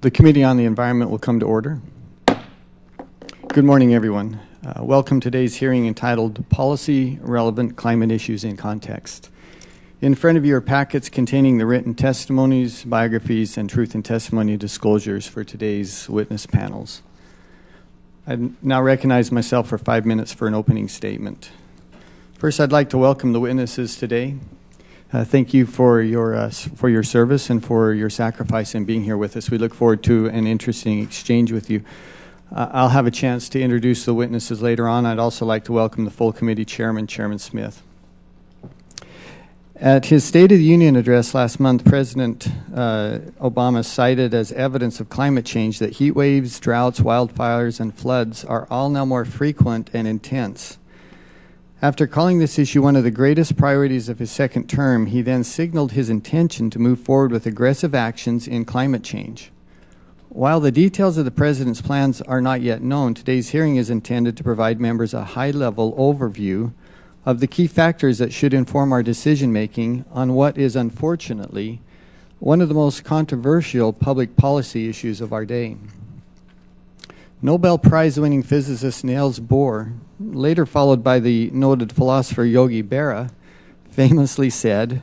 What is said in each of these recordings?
The Committee on the Environment will come to order. Good morning, everyone. Welcome to today's hearing entitled Policy Relevant Climate Issues in Context. In front of you are packets containing the written testimonies, biographies, and truth and testimony disclosures for today's witness panels. I now recognize myself for 5 minutes for an opening statement. First, I'd like to welcome the witnesses today. Thank you for your service and for your sacrifice in being here with us. We look forward to an interesting exchange with you. I'll have a chance to introduce the witnesses later on. I'd also like to welcome the full committee chairman, Chairman Smith. At his State of the Union address last month, President Obama cited as evidence of climate change that heat waves, droughts, wildfires, and floods are all now more frequent and intense. After calling this issue one of the greatest priorities of his second term, he then signaled his intention to move forward with aggressive actions in climate change. While the details of the President's plans are not yet known, today's hearing is intended to provide members a high-level overview of the key factors that should inform our decision-making on what is, unfortunately, one of the most controversial public policy issues of our day. Nobel Prize-winning physicist Niels Bohr, later followed by the noted philosopher Yogi Berra, famously said,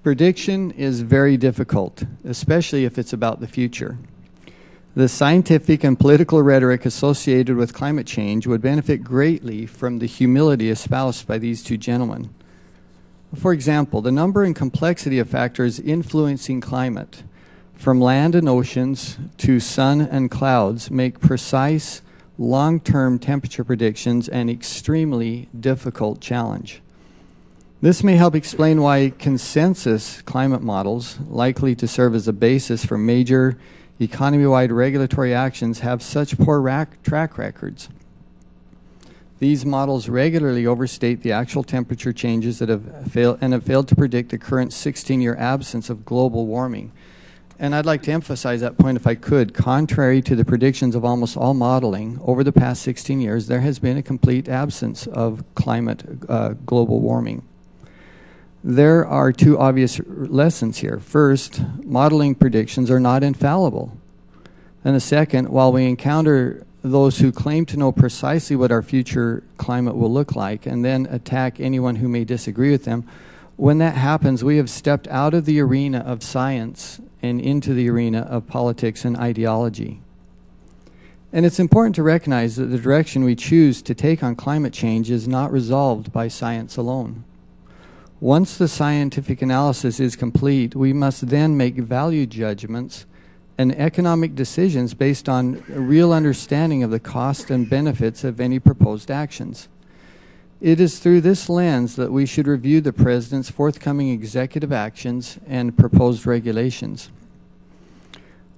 "Prediction is very difficult, especially if it's about the future." The scientific and political rhetoric associated with climate change would benefit greatly from the humility espoused by these two gentlemen. For example, the number and complexity of factors influencing climate, from land and oceans to sun and clouds, make precise, long-term temperature predictions an extremely difficult challenge. This may help explain why consensus climate models, likely to serve as a basis for major economy-wide regulatory actions, have such poor track records. These models regularly overstate the actual temperature changes that have failed to predict the current 16-year absence of global warming. And I'd like to emphasize that point if I could. Contrary to the predictions of almost all modeling, over the past 16 years, there has been a complete absence of global warming. There are two obvious lessons here. First, modeling predictions are not infallible. And the second, while we encounter those who claim to know precisely what our future climate will look like and then attack anyone who may disagree with them, when that happens, we have stepped out of the arena of science and into the arena of politics and ideology. And it's important to recognize that the direction we choose to take on climate change is not resolved by science alone. Once the scientific analysis is complete, we must then make value judgments and economic decisions based on a real understanding of the cost and benefits of any proposed actions. It is through this lens that we should review the President's forthcoming executive actions and proposed regulations.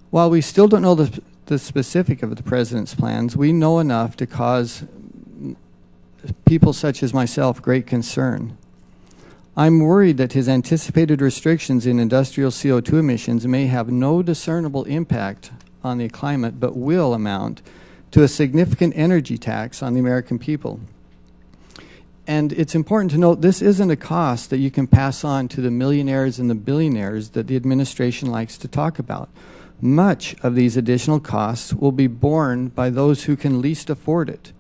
While we still don't know the specific of the President's plans, we know enough to cause people such as myself great concern. I'm worried that his anticipated restrictions in industrial CO2 emissions may have no discernible impact on the climate, but will amount to a significant energy tax on the American people. And it's important to note this isn't a cost that you can pass on to the millionaires and the billionaires that the administration likes to talk about. Much of these additional costs will be borne by those who can least afford it: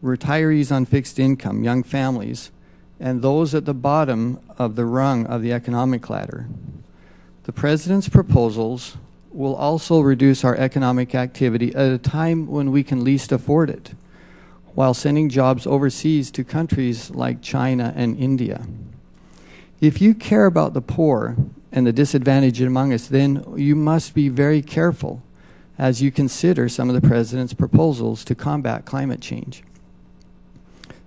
retirees on fixed income, young families, and those at the bottom of the rung of the economic ladder. The President's proposals will also reduce our economic activity at a time when we can least afford it, while sending jobs overseas to countries like China and India. If you care about the poor and the disadvantaged among us, then you must be very careful as you consider some of the President's proposals to combat climate change.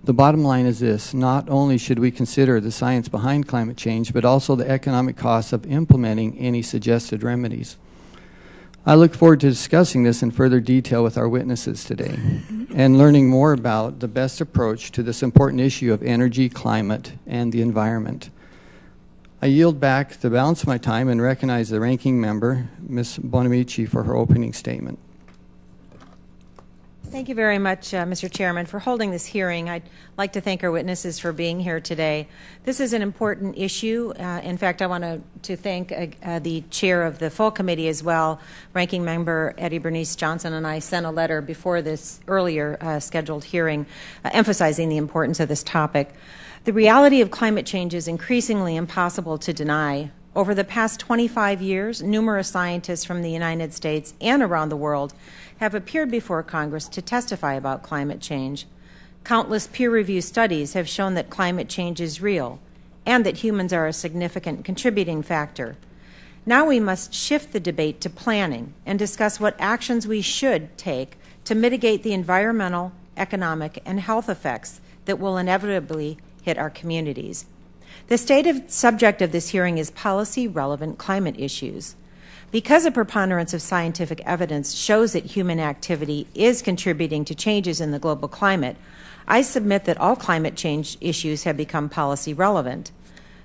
The bottom line is this: not only should we consider the science behind climate change, but also the economic costs of implementing any suggested remedies. I look forward to discussing this in further detail with our witnesses today and learning more about the best approach to this important issue of energy, climate, and the environment. I yield back the balance of my time and recognize the ranking member, Ms. Bonamici, for her opening statement. Thank you very much, Mr. Chairman, for holding this hearing. I'd like to thank our witnesses for being here today. This is an important issue. In fact, I want to thank the chair of the full committee as well. Ranking Member Eddie Bernice Johnson and I sent a letter before this earlier scheduled hearing emphasizing the importance of this topic. The reality of climate change is increasingly impossible to deny. Over the past 25 years, numerous scientists from the United States and around the world have appeared before Congress to testify about climate change. Countless peer-reviewed studies have shown that climate change is real and that humans are a significant contributing factor. Now we must shift the debate to planning and discuss what actions we should take to mitigate the environmental, economic, and health effects that will inevitably hit our communities. The stated subject of this hearing is policy-relevant climate issues. Because a preponderance of scientific evidence shows that human activity is contributing to changes in the global climate, I submit that all climate change issues have become policy relevant.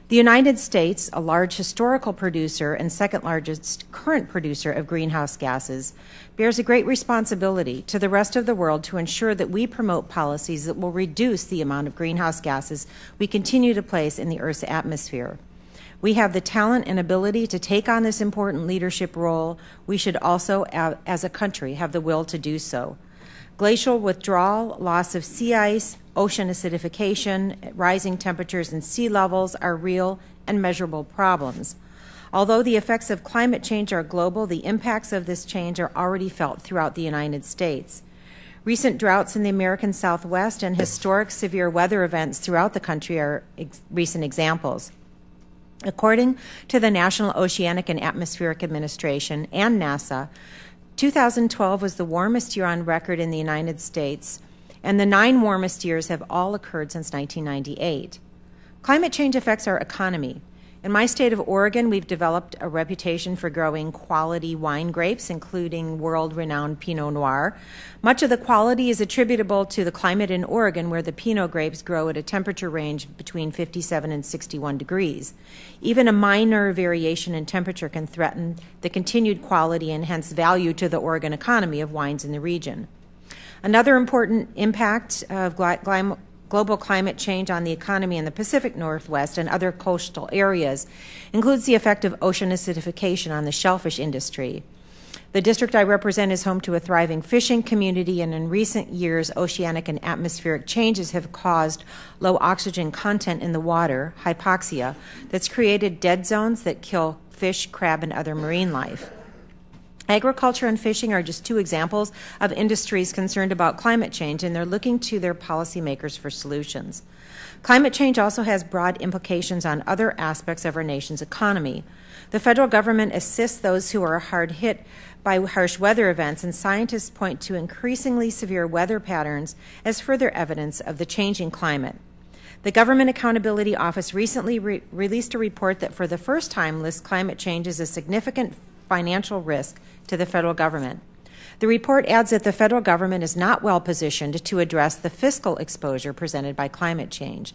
The United States, a large historical producer and second largest current producer of greenhouse gases, bears a great responsibility to the rest of the world to ensure that we promote policies that will reduce the amount of greenhouse gases we continue to place in the Earth's atmosphere. We have the talent and ability to take on this important leadership role. We should also, as a country, have the will to do so. Glacial withdrawal, loss of sea ice, ocean acidification, rising temperatures and sea levels are real and measurable problems. Although the effects of climate change are global, the impacts of this change are already felt throughout the United States. Recent droughts in the American Southwest and historic severe weather events throughout the country are recent examples. According to the National Oceanic and Atmospheric Administration and NASA, 2012 was the warmest year on record in the United States, and the 9 warmest years have all occurred since 1998. Climate change affects our economy. In my state of Oregon, we've developed a reputation for growing quality wine grapes, including world-renowned Pinot Noir. Much of the quality is attributable to the climate in Oregon, where the Pinot grapes grow at a temperature range between 57 and 61 degrees. Even a minor variation in temperature can threaten the continued quality and hence value to the Oregon economy of wines in the region. Another important impact of global climate change on the economy in the Pacific Northwest and other coastal areas includes the effect of ocean acidification on the shellfish industry. The district I represent is home to a thriving fishing community, and in recent years, oceanic and atmospheric changes have caused low oxygen content in the water, hypoxia, that's created dead zones that kill fish, crab, and other marine life. Agriculture and fishing are just 2 examples of industries concerned about climate change, and they're looking to their policymakers for solutions. Climate change also has broad implications on other aspects of our nation's economy. The federal government assists those who are hard hit by harsh weather events, and scientists point to increasingly severe weather patterns as further evidence of the changing climate. The Government Accountability Office recently released a report that for the first time lists climate change as a significant financial risk to the federal government. The report adds that the federal government is not well positioned to address the fiscal exposure presented by climate change.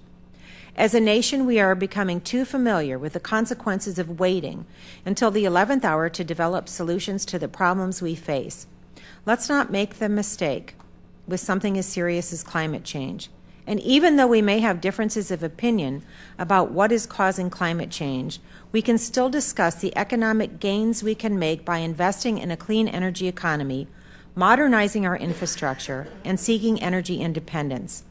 As a nation, we are becoming too familiar with the consequences of waiting until the 11th hour to develop solutions to the problems we face. Let's not make the mistake with something as serious as climate change. And even though we may have differences of opinion about what is causing climate change, we can still discuss the economic gains we can make by investing in a clean energy economy, modernizing our infrastructure, and seeking energy independence.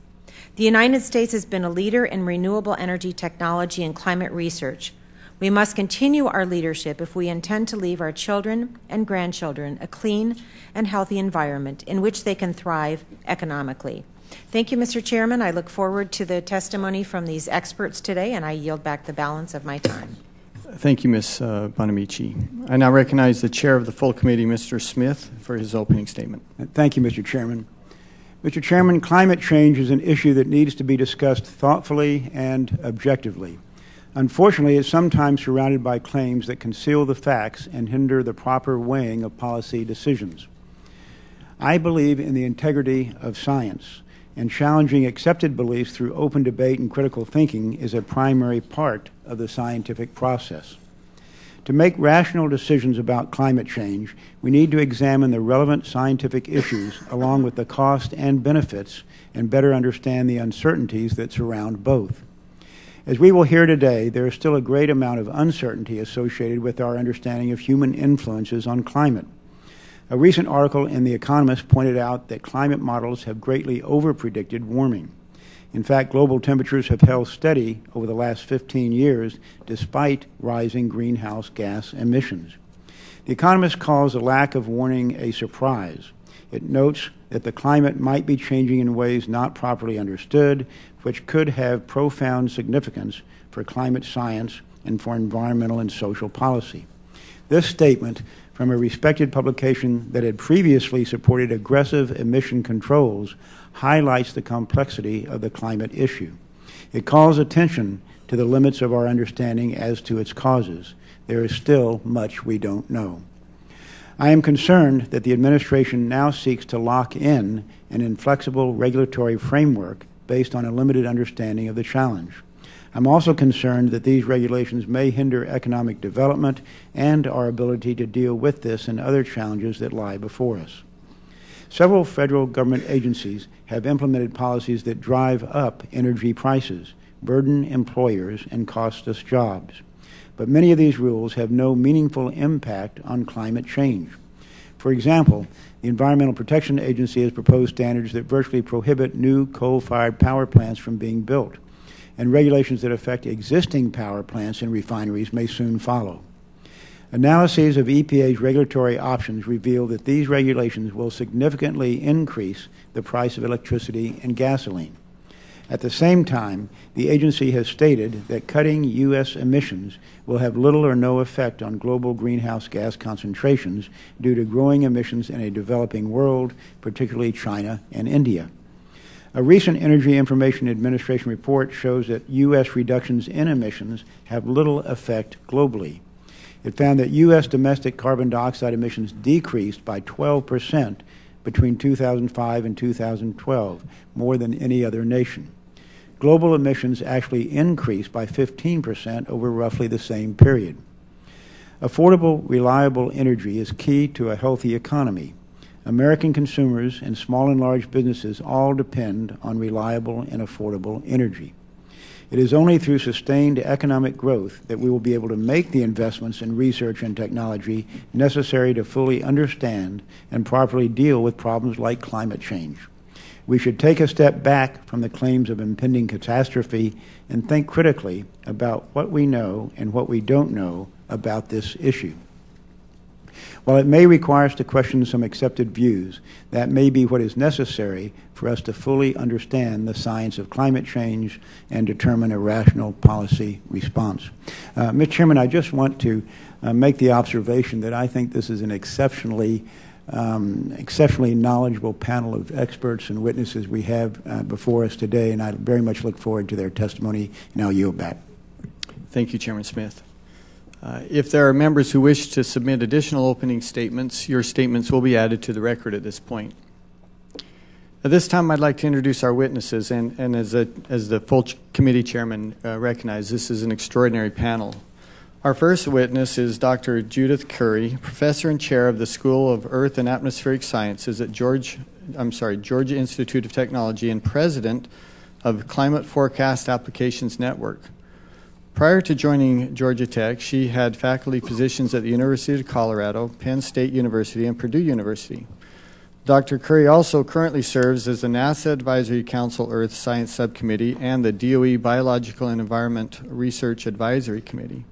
The United States has been a leader in renewable energy technology and climate research. We must continue our leadership if we intend to leave our children and grandchildren a clean and healthy environment in which they can thrive economically. Thank you, Mr. Chairman. I look forward to the testimony from these experts today, and I yield back the balance of my time. Thank you, Ms. Bonamici. I now recognize the chair of the full committee, Mr. Smith, for his opening statement. Thank you, Mr. Chairman. Mr. Chairman, climate change is an issue that needs to be discussed thoughtfully and objectively. Unfortunately, it's sometimes surrounded by claims that conceal the facts and hinder the proper weighing of policy decisions. I believe in the integrity of science, and challenging accepted beliefs through open debate and critical thinking is a primary part of the scientific process. To make rational decisions about climate change, we need to examine the relevant scientific issues along with the cost and benefits and better understand the uncertainties that surround both. As we will hear today, there is still a great amount of uncertainty associated with our understanding of human influences on climate. A recent article in The Economist pointed out that climate models have greatly overpredicted warming. In fact, global temperatures have held steady over the last 15 years despite rising greenhouse gas emissions. The Economist calls the lack of warning a surprise. It notes that the climate might be changing in ways not properly understood, which could have profound significance for climate science and for environmental and social policy. This statement from a respected publication that had previously supported aggressive emission controls highlights the complexity of the climate issue. It calls attention to the limits of our understanding as to its causes. There is still much we don't know. I am concerned that the administration now seeks to lock in an inflexible regulatory framework based on a limited understanding of the challenge. I'm also concerned that these regulations may hinder economic development and our ability to deal with this and other challenges that lie before us. Several federal government agencies have implemented policies that drive up energy prices, burden employers, and cost us jobs. But many of these rules have no meaningful impact on climate change. For example, the Environmental Protection Agency has proposed standards that virtually prohibit new coal-fired power plants from being built, and regulations that affect existing power plants and refineries may soon follow. Analyses of EPA's regulatory options reveal that these regulations will significantly increase the price of electricity and gasoline. At the same time, the agency has stated that cutting U.S. emissions will have little or no effect on global greenhouse gas concentrations due to growing emissions in a developing world, particularly China and India. A recent Energy Information Administration report shows that U.S. reductions in emissions have little effect globally. It found that U.S. domestic carbon dioxide emissions decreased by 12% between 2005 and 2012, more than any other nation. Global emissions actually increased by 15% over roughly the same period. Affordable, reliable energy is key to a healthy economy. American consumers and small and large businesses all depend on reliable and affordable energy. It is only through sustained economic growth that we will be able to make the investments in research and technology necessary to fully understand and properly deal with problems like climate change. We should take a step back from the claims of impending catastrophe and think critically about what we know and what we don't know about this issue. While it may require us to question some accepted views, that may be what is necessary for us to fully understand the science of climate change and determine a rational policy response. Mr. Chairman, I just want to make the observation that I think this is an exceptionally knowledgeable panel of experts and witnesses we have before us today, and I very much look forward to their testimony, and I'll yield back. Thank you, Chairman Smith. If there are members who wish to submit additional opening statements, your statements will be added to the record at this point. At this time, I'd like to introduce our witnesses, and as the full committee chairman recognized, this is an extraordinary panel. Our first witness is Dr. Judith Curry, professor and chair of the School of Earth and Atmospheric Sciences at Georgia Institute of Technology and president of Climate Forecast Applications Network. Prior to joining Georgia Tech, she had faculty positions at the University of Colorado, Penn State University, and Purdue University. Dr. Curry also currently serves as the NASA Advisory Council Earth Science Subcommittee and the DOE Biological and Environment Research Advisory Committee.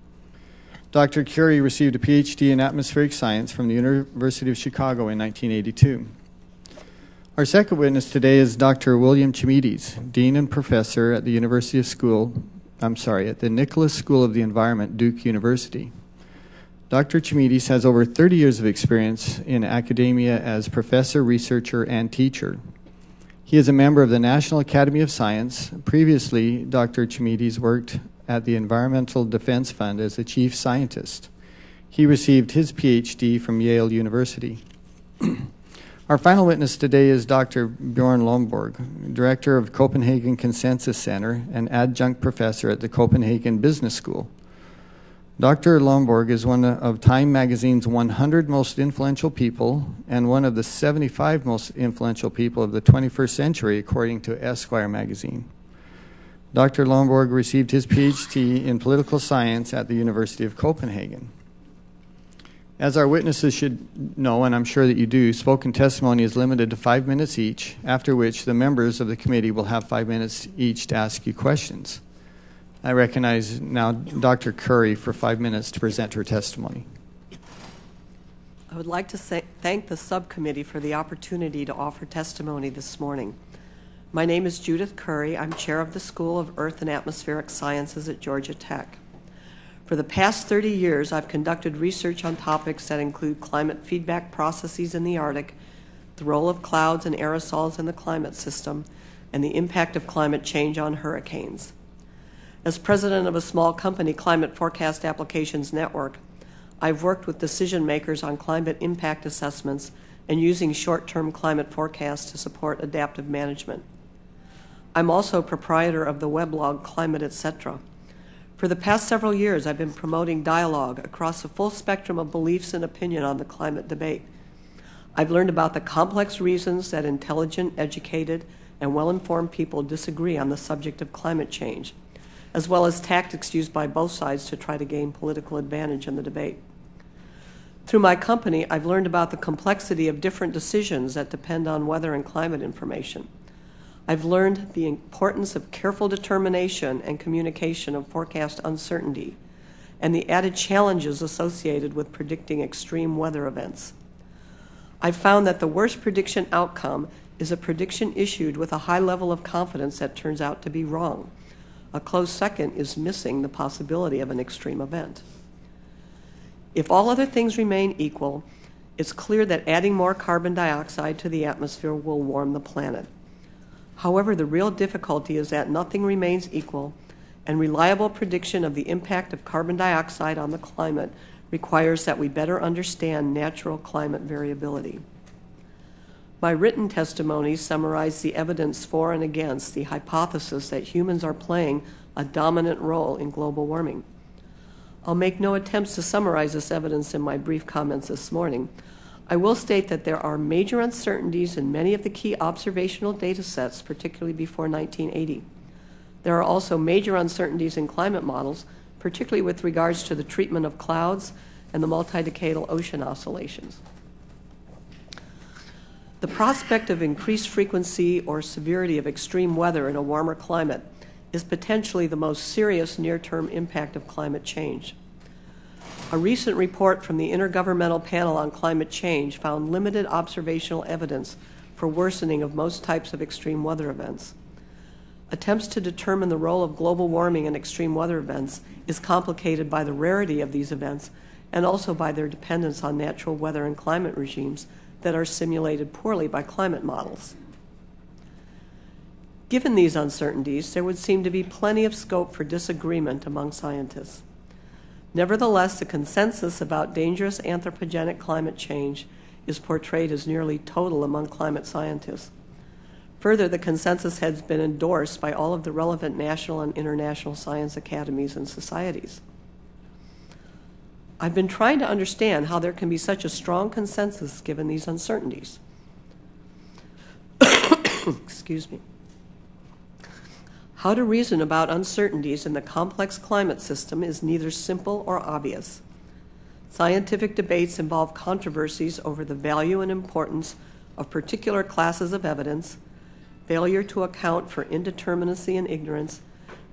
Dr. Curry received a PhD in atmospheric science from the University of Chicago in 1982. Our second witness today is Dr. William Chimides, Dean and Professor at the at the Nicholas School of the Environment, Duke University. Dr. Chimides has over 30 years of experience in academia as professor, researcher, and teacher. He is a member of the National Academy of Science. Previously, Dr. Chimides worked at the Environmental Defense Fund as a chief scientist. He received his PhD from Yale University. Our final witness today is Dr. Bjorn Lomborg, director of Copenhagen Consensus Center and adjunct professor at the Copenhagen Business School. Dr. Lomborg is one of Time magazine's 100 most influential people and one of the 75 most influential people of the 21st century, according to Esquire magazine. Dr. Lomborg received his PhD in political science at the University of Copenhagen. As our witnesses should know, and I'm sure that you do, spoken testimony is limited to 5 minutes each, after which the members of the committee will have 5 minutes each to ask you questions. I recognize now Dr. Curry for 5 minutes to present her testimony. I would like to thank the subcommittee for the opportunity to offer testimony this morning. My name is Judith Curry. I'm chair of the School of Earth and Atmospheric Sciences at Georgia Tech. For the past 30 years, I've conducted research on topics that include climate feedback processes in the Arctic, the role of clouds and aerosols in the climate system, and the impact of climate change on hurricanes. As president of a small company, Climate Forecast Applications Network, I've worked with decision makers on climate impact assessments and using short-term climate forecasts to support adaptive management. I'm also proprietor of the weblog Climate Etc. For the past several years, I've been promoting dialogue across a full spectrum of beliefs and opinion on the climate debate. I've learned about the complex reasons that intelligent, educated, and well-informed people disagree on the subject of climate change, as well as tactics used by both sides to try to gain political advantage in the debate. Through my company, I've learned about the complexity of different decisions that depend on weather and climate information. I've learned the importance of careful determination and communication of forecast uncertainty and the added challenges associated with predicting extreme weather events. I've found that the worst prediction outcome is a prediction issued with a high level of confidence that turns out to be wrong. A close second is missing the possibility of an extreme event. If all other things remain equal, it's clear that adding more carbon dioxide to the atmosphere will warm the planet. However, the real difficulty is that nothing remains equal, and reliable prediction of the impact of carbon dioxide on the climate requires that we better understand natural climate variability. My written testimony summarized the evidence for and against the hypothesis that humans are playing a dominant role in global warming. I'll make no attempts to summarize this evidence in my brief comments this morning. I will state that there are major uncertainties in many of the key observational data sets, particularly before 1980. There are also major uncertainties in climate models, particularly with regards to the treatment of clouds and the multi-decadal ocean oscillations. The prospect of increased frequency or severity of extreme weather in a warmer climate is potentially the most serious near-term impact of climate change. A recent report from the Intergovernmental Panel on Climate Change found limited observational evidence for worsening of most types of extreme weather events. Attempts to determine the role of global warming in extreme weather events is complicated by the rarity of these events and also by their dependence on natural weather and climate regimes that are simulated poorly by climate models. Given these uncertainties, there would seem to be plenty of scope for disagreement among scientists. Nevertheless, the consensus about dangerous anthropogenic climate change is portrayed as nearly total among climate scientists. Further, the consensus has been endorsed by all of the relevant national and international science academies and societies. I've been trying to understand how there can be such a strong consensus given these uncertainties. Excuse me. How to reason about uncertainties in the complex climate system is neither simple or obvious. Scientific debates involve controversies over the value and importance of particular classes of evidence, failure to account for indeterminacy and ignorance,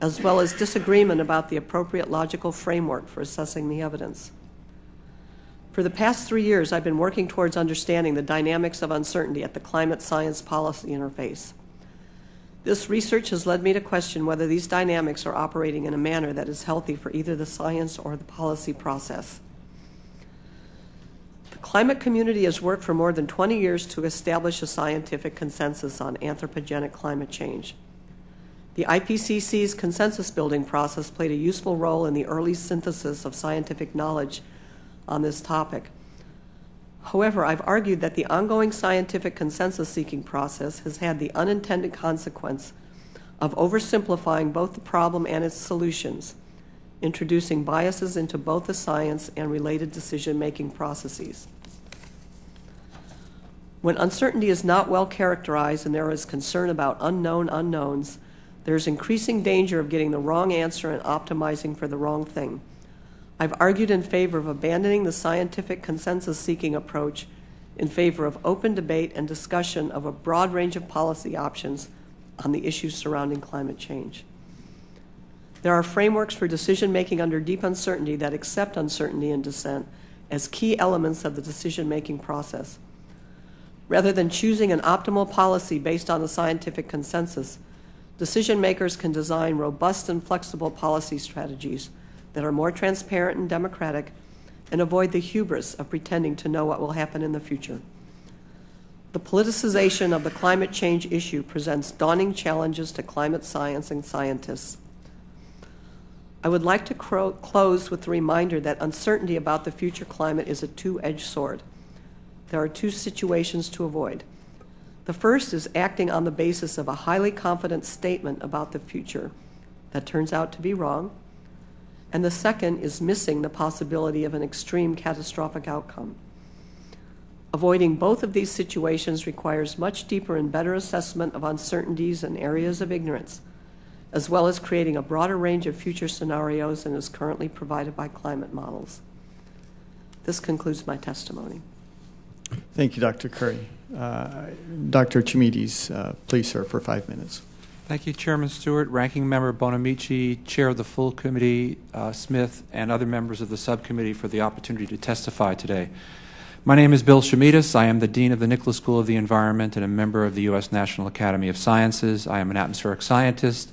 as well as disagreement about the appropriate logical framework for assessing the evidence. For the past 3 years, I've been working towards understanding the dynamics of uncertainty at the climate science policy interface. This research has led me to question whether these dynamics are operating in a manner that is healthy for either the science or the policy process. The climate community has worked for more than 20 years to establish a scientific consensus on anthropogenic climate change. The IPCC's consensus-building process played a useful role in the early synthesis of scientific knowledge on this topic. However, I've argued that the ongoing scientific consensus-seeking process has had the unintended consequence of oversimplifying both the problem and its solutions, introducing biases into both the science and related decision-making processes. When uncertainty is not well characterized and there is concern about unknown unknowns, there is increasing danger of getting the wrong answer and optimizing for the wrong thing. I've argued in favor of abandoning the scientific consensus-seeking approach in favor of open debate and discussion of a broad range of policy options on the issues surrounding climate change. There are frameworks for decision-making under deep uncertainty that accept uncertainty and dissent as key elements of the decision-making process. Rather than choosing an optimal policy based on the scientific consensus, decision makers can design robust and flexible policy strategies that are more transparent and democratic and avoid the hubris of pretending to know what will happen in the future. The politicization of the climate change issue presents daunting challenges to climate science and scientists. I would like to close with the reminder that uncertainty about the future climate is a two-edged sword. There are two situations to avoid. The first is acting on the basis of a highly confident statement about the future that turns out to be wrong. And the second is missing the possibility of an extreme catastrophic outcome. Avoiding both of these situations requires much deeper and better assessment of uncertainties and areas of ignorance, as well as creating a broader range of future scenarios than is currently provided by climate models. This concludes my testimony. Thank you, Dr. Curry. Dr. Chimides, please, sir, for 5 minutes. Thank you, Chairman Stewart, Ranking Member Bonamici, Chair of the full committee, Smith, and other members of the subcommittee for the opportunity to testify today. My name is Bill Chimides. I am the Dean of the Nicholas School of the Environment and a member of the U.S. National Academy of Sciences. I am an atmospheric scientist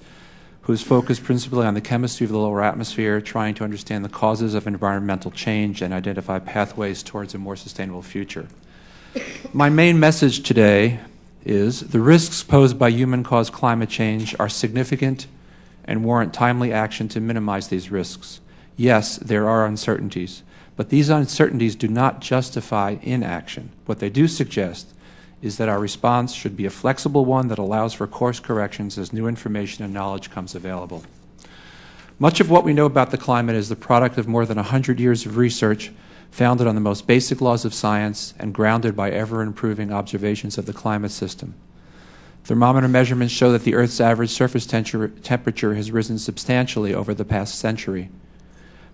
who is focused principally on the chemistry of the lower atmosphere, trying to understand the causes of environmental change and identify pathways towards a more sustainable future. My main message today is the risks posed by human-caused climate change are significant and warrant timely action to minimize these risks. Yes, there are uncertainties, but these uncertainties do not justify inaction. What they do suggest is that our response should be a flexible one that allows for course corrections as new information and knowledge comes available. Much of what we know about the climate is the product of more than 100 years of research founded on the most basic laws of science and grounded by ever-improving observations of the climate system. Thermometer measurements show that the Earth's average surface temperature has risen substantially over the past century.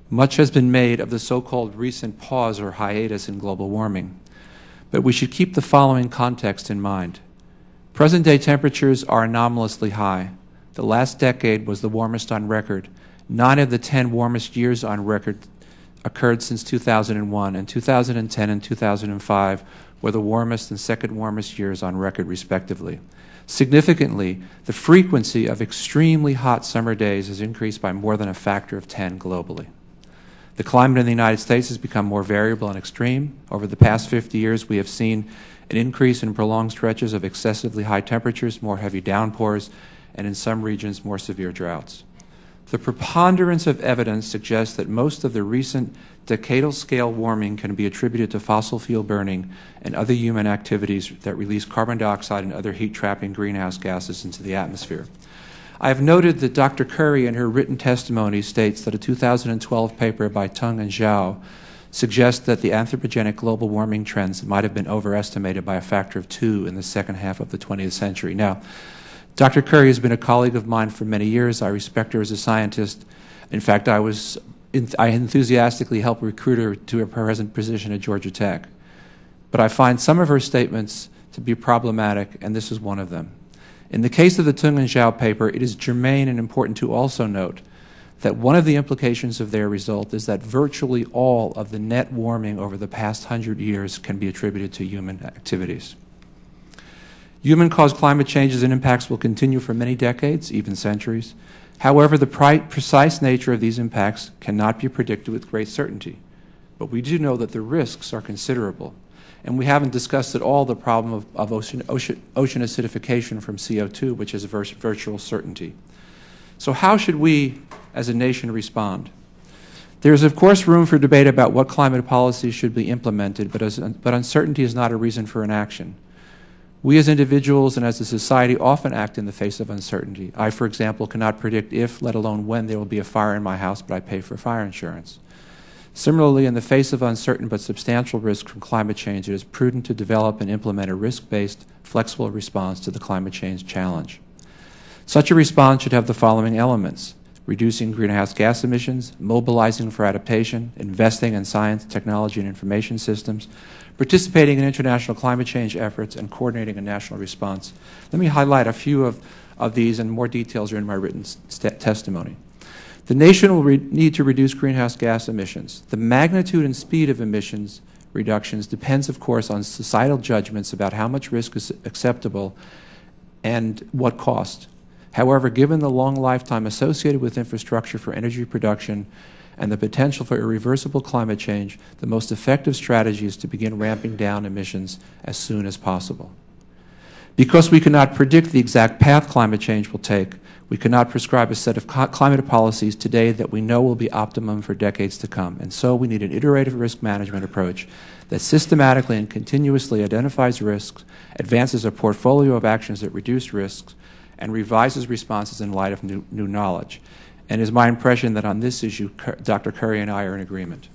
Much has been made of the so-called recent pause or hiatus in global warming, but we should keep the following context in mind. Present-day temperatures are anomalously high. The last decade was the warmest on record. 9 of the 10 warmest years on record occurred since 2001, and 2010 and 2005 were the warmest and second warmest years on record, respectively. Significantly, the frequency of extremely hot summer days has increased by more than a factor of 10 globally. The climate in the United States has become more variable and extreme. Over the past 50 years, we have seen an increase in prolonged stretches of excessively high temperatures, more heavy downpours, and in some regions, more severe droughts. The preponderance of evidence suggests that most of the recent decadal-scale warming can be attributed to fossil fuel burning and other human activities that release carbon dioxide and other heat-trapping greenhouse gases into the atmosphere. I have noted that Dr. Curry, in her written testimony, states that a 2012 paper by Tung and Zhao suggests that the anthropogenic global warming trends might have been overestimated by a factor of 2 in the second half of the 20th century. Now, Dr. Curry has been a colleague of mine for many years. I respect her as a scientist. In fact, I enthusiastically helped recruit her to her present position at Georgia Tech. But I find some of her statements to be problematic, and this is one of them. In the case of the Tung and Zhao paper, it is germane and important to also note that one of the implications of their result is that virtually all of the net warming over the past 100 years can be attributed to human activities. Human-caused climate changes and impacts will continue for many decades, even centuries. However, the precise nature of these impacts cannot be predicted with great certainty. But we do know that the risks are considerable. And we haven't discussed at all the problem of ocean acidification from CO2, which is a virtual certainty. So how should we, as a nation, respond? There is, of course, room for debate about what climate policies should be implemented, but uncertainty is not a reason for inaction. We as individuals and as a society often act in the face of uncertainty. I, for example, cannot predict if, let alone when, there will be a fire in my house, but I pay for fire insurance. Similarly, in the face of uncertain but substantial risk from climate change, it is prudent to develop and implement a risk-based, flexible response to the climate change challenge. Such a response should have the following elements: reducing greenhouse gas emissions, mobilizing for adaptation, investing in science, technology, and information systems, participating in international climate change efforts, and coordinating a national response. Let me highlight a few of these, and more details are in my written testimony. The nation will need to reduce greenhouse gas emissions. The magnitude and speed of emissions reductions depends, of course, on societal judgments about how much risk is acceptable and what cost. However, given the long lifetime associated with infrastructure for energy production and the potential for irreversible climate change, the most effective strategy is to begin ramping down emissions as soon as possible. Because we cannot predict the exact path climate change will take, we cannot prescribe a set of climate policies today that we know will be optimum for decades to come. And so we need an iterative risk management approach that systematically and continuously identifies risks, advances a portfolio of actions that reduce risks, and revises responses in light of new knowledge. And it is my impression that on this issue, Dr. Curry and I are in agreement.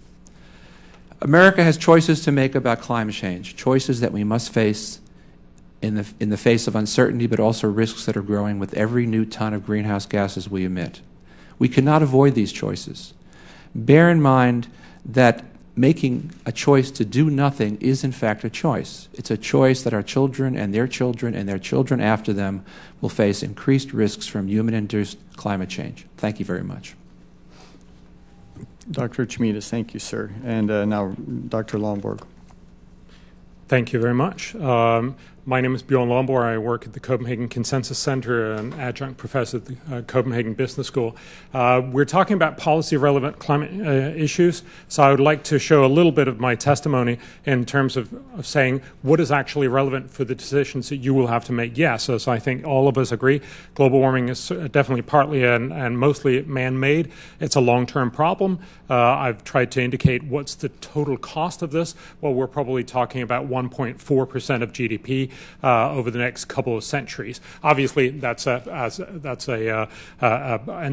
America has choices to make about climate change, choices that we must face in the face of uncertainty, but also risks that are growing with every new ton of greenhouse gases we emit. We cannot avoid these choices. Bear in mind that making a choice to do nothing is in fact a choice. It's a choice that our children and their children after them will face increased risks from human-induced climate change. Thank you very much. Dr. Chmitas, thank you, sir. And now Dr. Lomborg. Thank you very much. My name is Bjorn Lomborg. I work at the Copenhagen Consensus Center, an adjunct professor at the Copenhagen Business School. We're talking about policy-relevant climate issues, so I would like to show a little bit of my testimony in terms of saying what is actually relevant for the decisions that you will have to make. Yes, as I think all of us agree, global warming is definitely partly and mostly man-made. It's a long-term problem. I've tried to indicate what's the total cost of this. Well, we're probably talking about 1.4% of GDP over the next couple of centuries. Obviously, that's an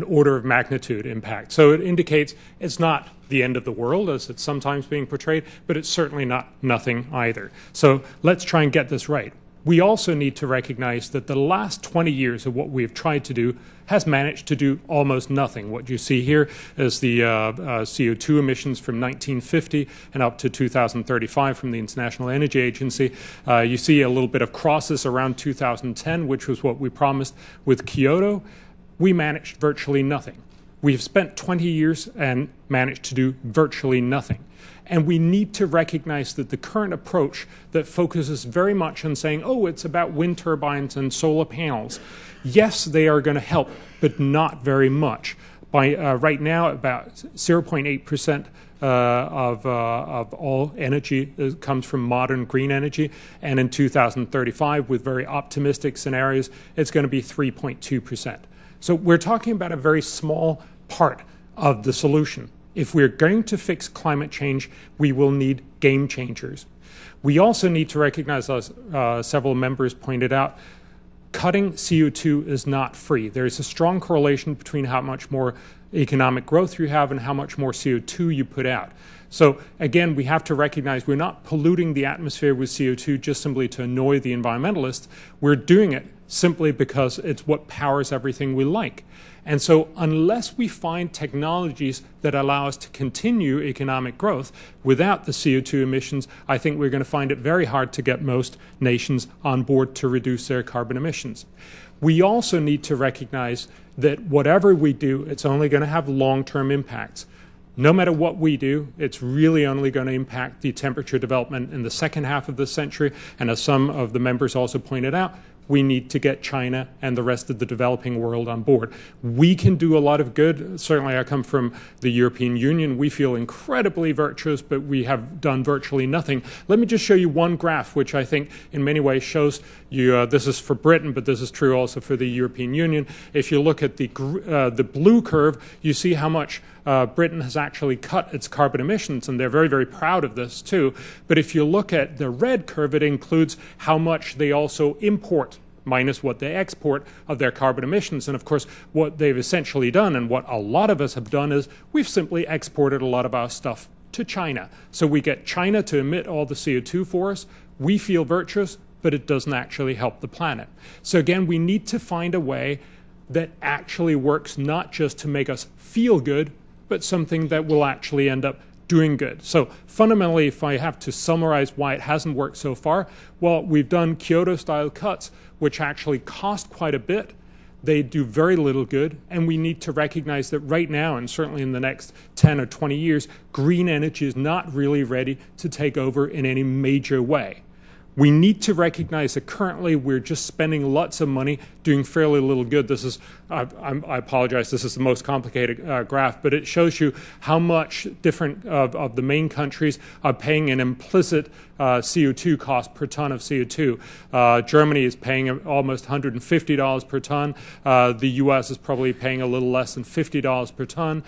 order of magnitude impact. So it indicates it's not the end of the world, as it's sometimes being portrayed, but it's certainly not nothing either. So let's try and get this right. We also need to recognize that the last 20 years of what we've tried to do has managed to do almost nothing. What you see here is the CO2 emissions from 1950 and up to 2035 from the International Energy Agency. You see a little bit of crosses around 2010, which was what we promised with Kyoto. We managed virtually nothing. We've spent 20 years and managed to do virtually nothing. And we need to recognize that the current approach that focuses very much on saying, oh, it's about wind turbines and solar panels. Yes, they are going to help, but not very much. By right now, about 0.8% of all energy comes from modern green energy. And in 2035, with very optimistic scenarios, it's going to be 3.2%. So we're talking about a very small part of the solution. If we're going to fix climate change, we will need game changers. We also need to recognize, as several members pointed out, cutting CO2 is not free. There is a strong correlation between how much more economic growth you have and how much more CO2 you put out. So again, we have to recognize we're not polluting the atmosphere with CO2 just simply to annoy the environmentalists. We're doing it simply because it's what powers everything we like. And so unless we find technologies that allow us to continue economic growth without the CO2 emissions, I think we're going to find it very hard to get most nations on board to reduce their carbon emissions. We also need to recognize that whatever we do, it's only going to have long-term impacts. No matter what we do, it's really only going to impact the temperature development in the second half of the century. And as some of the members also pointed out, we need to get China and the rest of the developing world on board. We can do a lot of good. Certainly, I come from the European Union. We feel incredibly virtuous, but we have done virtually nothing. Let me just show you one graph, which I think in many ways shows you, this is for Britain, but this is true also for the European Union. If you look at the blue curve, you see how much Britain has actually cut its carbon emissions, and they're very, very proud of this too. But if you look at the red curve, it includes how much they also import minus what they export of their carbon emissions. And of course, what they've essentially done, and what a lot of us have done, is we've simply exported a lot of our stuff to China. So we get China to emit all the CO2 for us. We feel virtuous, but it doesn't actually help the planet. So again, we need to find a way that actually works not just to make us feel good, but something that will actually end up doing good. So fundamentally, if I have to summarize why it hasn't worked so far, well, we've done Kyoto-style cuts, which actually cost quite a bit. They do very little good, and we need to recognize that right now, and certainly in the next 10 or 20 years, green energy is not really ready to take over in any major way. We need to recognize that currently we're just spending lots of money doing fairly little good. This is, I apologize, this is the most complicated graph, but it shows you how much different of the main countries are paying an implicit CO2 cost per ton of CO2. Germany is paying almost $150 per ton. The US is probably paying a little less than $50 per ton.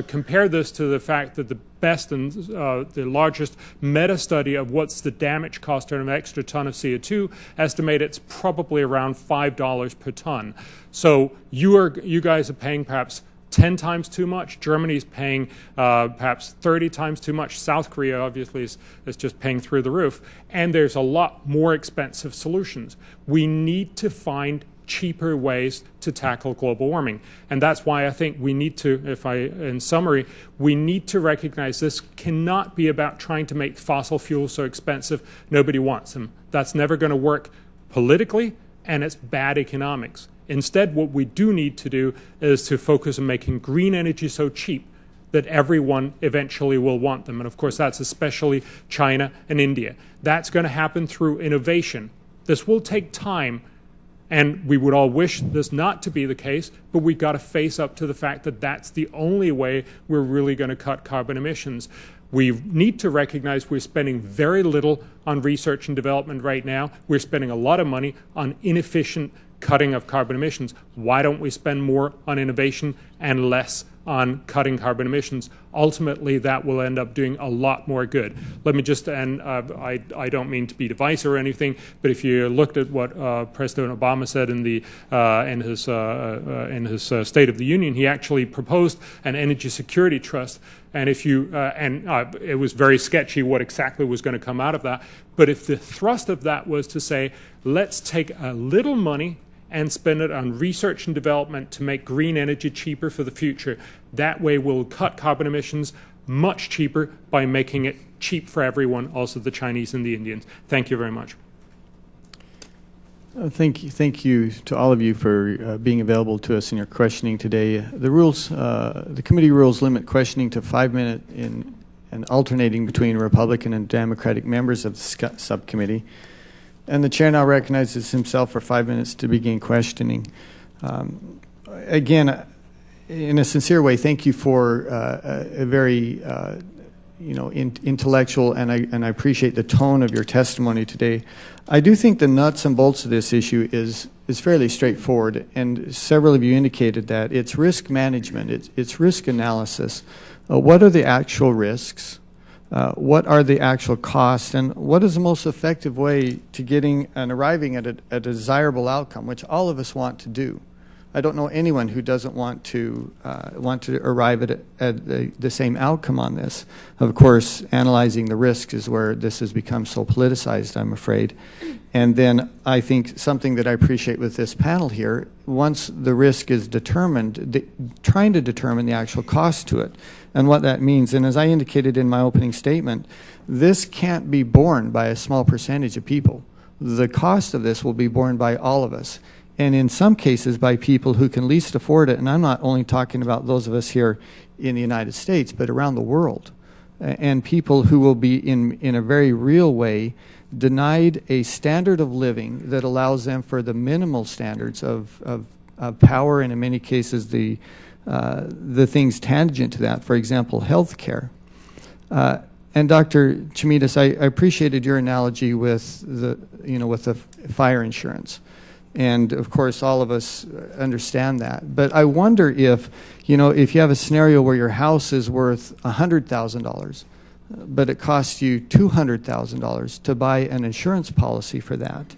Compare this to the fact that the best and the largest meta-study of what's the damage cost on an extra ton of CO2 estimate it's probably around $5 per ton. So you guys are paying perhaps 10 times too much. Germany's paying perhaps 30 times too much. South Korea obviously is just paying through the roof. And there's a lot more expensive solutions. We need to find cheaper ways to tackle global warming. And that's why I think we need to, in summary, we need to recognize this cannot be about trying to make fossil fuels so expensive nobody wants them. That's never going to work politically, and it's bad economics. Instead, what we do need to do is to focus on making green energy so cheap that everyone eventually will want them. And of course, that's especially China and India. That's going to happen through innovation. This will take time, and we would all wish this not to be the case, but we've got to face up to the fact that that's the only way we're really going to cut carbon emissions. We need to recognize we're spending very little on research and development right now. We're spending a lot of money on inefficient cutting of carbon emissions. Why don't we spend more on innovation and less on cutting carbon emissions? Ultimately, that will end up doing a lot more good. Let me just, and I don't mean to be divisive or anything, but if you looked at what President Obama said in his State of the Union, he actually proposed an energy security trust. And if you, it was very sketchy what exactly was going to come out of that. But if the thrust of that was to say, let's take a little money and spend it on research and development to make green energy cheaper for the future. That way we'll cut carbon emissions much cheaper by making it cheap for everyone, also the Chinese and the Indians. Thank you very much. Thank you to all of you for being available to us in your questioning today. The rules, the committee rules limit questioning to 5 minutes and alternating between Republican and Democratic members of the subcommittee. And the chair now recognizes himself for 5 minutes to begin questioning. Again, in a sincere way, thank you for a very intellectual, and I appreciate the tone of your testimony today. I do think the nuts and bolts of this issue is fairly straightforward, and several of you indicated that. It's risk management, it's risk analysis. What are the actual risks? What are the actual costs, and what is the most effective way to getting and arriving at a desirable outcome, which all of us want to do. I don't know anyone who doesn't want to arrive at the same outcome on this. Of course, analyzing the risks is where this has become so politicized, I'm afraid. And then I think something that I appreciate with this panel here, once the risk is determined, trying to determine the actual cost to it and what that means. And as I indicated in my opening statement, this can't be borne by a small percentage of people. The cost of this will be borne by all of us. And in some cases by people who can least afford it. And I'm not only talking about those of us here in the United States, but around the world. And people who will be in a very real way denied a standard of living that allows them for the minimal standards of power, and in many cases the things tangent to that, for example, health care. And Dr. Chimitas, I appreciated your analogy with the fire insurance. And of course, all of us understand that. But I wonder if you have a scenario where your house is worth $100,000, but it costs you $200,000 to buy an insurance policy for that.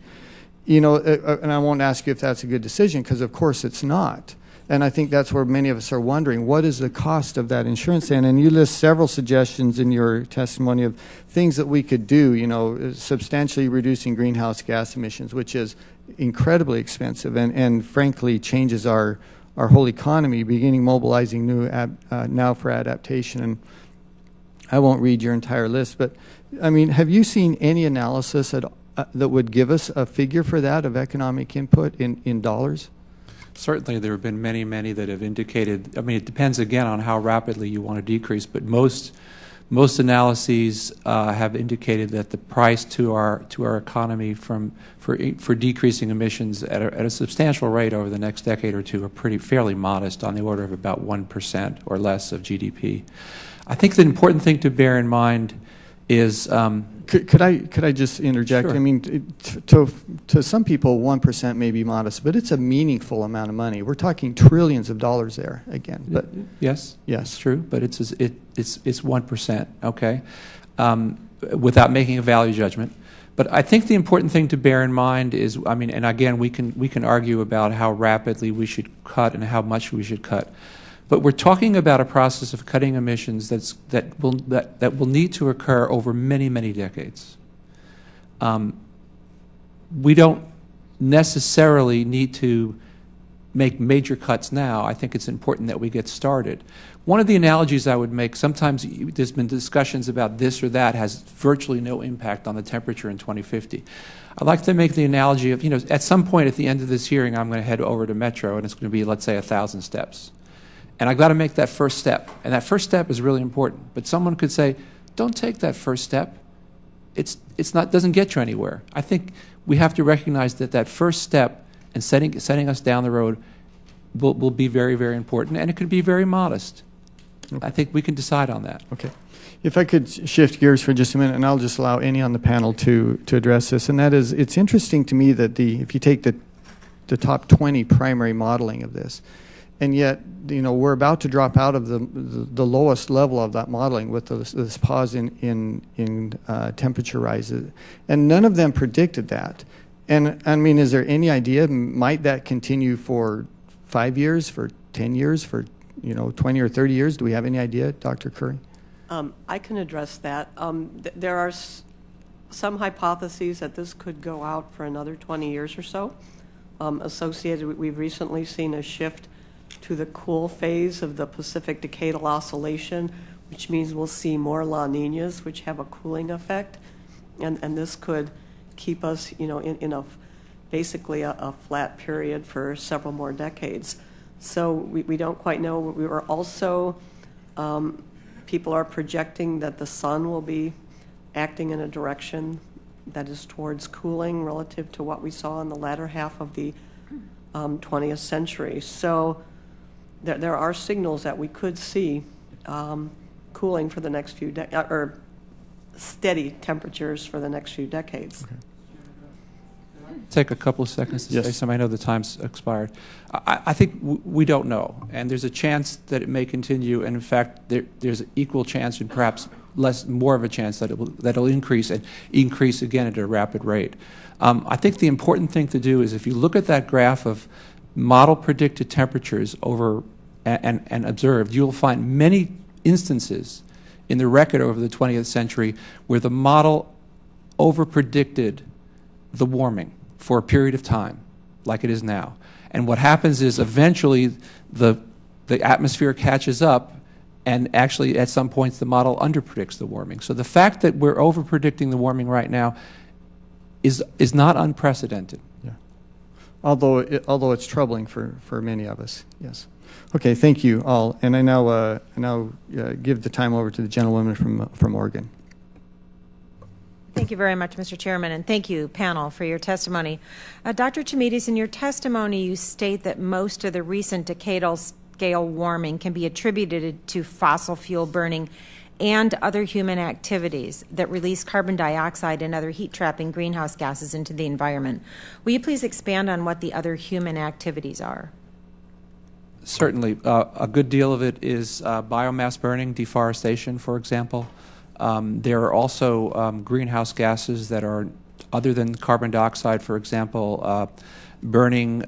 And I won't ask you if that's a good decision, because of course it's not. And I think that's where many of us are wondering, what is the cost of that insurance? And you list several suggestions in your testimony of things that we could do, substantially reducing greenhouse gas emissions, which is incredibly expensive and frankly changes our whole economy, beginning mobilizing new now for adaptation. And I won't read your entire list, but I mean, have you seen any analysis that would give us a figure for that of economic input in dollars? Certainly, there have been many, many that have indicated. I mean, it depends again on how rapidly you want to decrease, but most analyses have indicated that the price to our economy for decreasing emissions at a substantial rate over the next decade or two are fairly modest, on the order of about 1% or less of GDP. I think the important thing to bear in mind is. Could I just interject? Sure. I mean, to some people, 1% may be modest, but it's a meaningful amount of money. We're talking trillions of dollars there again. But yes, it's true. But it's 1%. Okay, without making a value judgment. But I think the important thing to bear in mind is, I mean, and again, we can argue about how rapidly we should cut and how much we should cut. But we're talking about a process of cutting emissions that will need to occur over many, many decades. We don't necessarily need to make major cuts now. I think it's important that we get started. One of the analogies I would make, sometimes there's been discussions about this or that has virtually no impact on the temperature in 2050. I'd like to make the analogy of, at some point at the end of this hearing, I'm going to head over to Metro, and it's going to be, let's say, 1,000 steps. And I've got to make that first step. And that first step is really important. But someone could say, don't take that first step. Doesn't get you anywhere. I think we have to recognize that first step and setting us down the road will be very, very important. And it could be very modest. Okay. I think we can decide on that. Okay. If I could shift gears for just a minute, and I'll just allow any on the panel to address this. And that is, it's interesting to me that if you take the top 20 primary modeling of this, and yet, we're about to drop out of the lowest level of that modeling with this pause in temperature rises, and none of them predicted that. And I mean, is there any idea, might that continue for 5 years, for 10 years, for 20 or 30 years? Do we have any idea, Dr. Curry? I can address that. There are some hypotheses that this could go out for another 20 years or so. We've recently seen a shift to the cool phase of the Pacific Decadal Oscillation, which means we'll see more La Niñas, which have a cooling effect, and this could keep us, in basically a flat period for several more decades. So we don't quite know. We were also, people are projecting that the sun will be acting in a direction that is towards cooling relative to what we saw in the latter half of the 20th century. So there are signals that we could see cooling for the next few or steady temperatures for the next few decades. Okay. Take a couple of seconds to Yes. say something. I know the time's expired. I think we don't know, and there's a chance that it may continue, and in fact, there's an equal chance, and perhaps more of a chance that it'll increase and increase again at a rapid rate. I think the important thing to do is, if you look at that graph of model predicted temperatures over and observed, you'll find many instances in the record over the 20th century where the model over-predicted the warming for a period of time, like it is now. And what happens is eventually the atmosphere catches up, and actually at some points the model underpredicts the warming. So the fact that we're over-predicting the warming right now is not unprecedented. Yeah. Although it's troubling for many of us, yes. Okay, thank you all. And I now give the time over to the gentlewoman from Oregon. Thank you very much, Mr. Chairman, and thank you, panel, for your testimony. Dr. Chamides, in your testimony, you state that most of the recent decadal scale warming can be attributed to fossil fuel burning and other human activities that release carbon dioxide and other heat-trapping greenhouse gases into the environment. Will you please expand on what the other human activities are? Certainly. A good deal of it is biomass burning, deforestation, for example. There are also greenhouse gases that are other than carbon dioxide, for example, burning,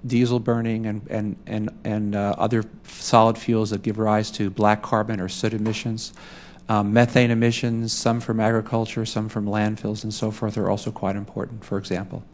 diesel burning, and other solid fuels that give rise to black carbon or soot emissions. Methane emissions, some from agriculture, some from landfills and so forth, are also quite important, for example.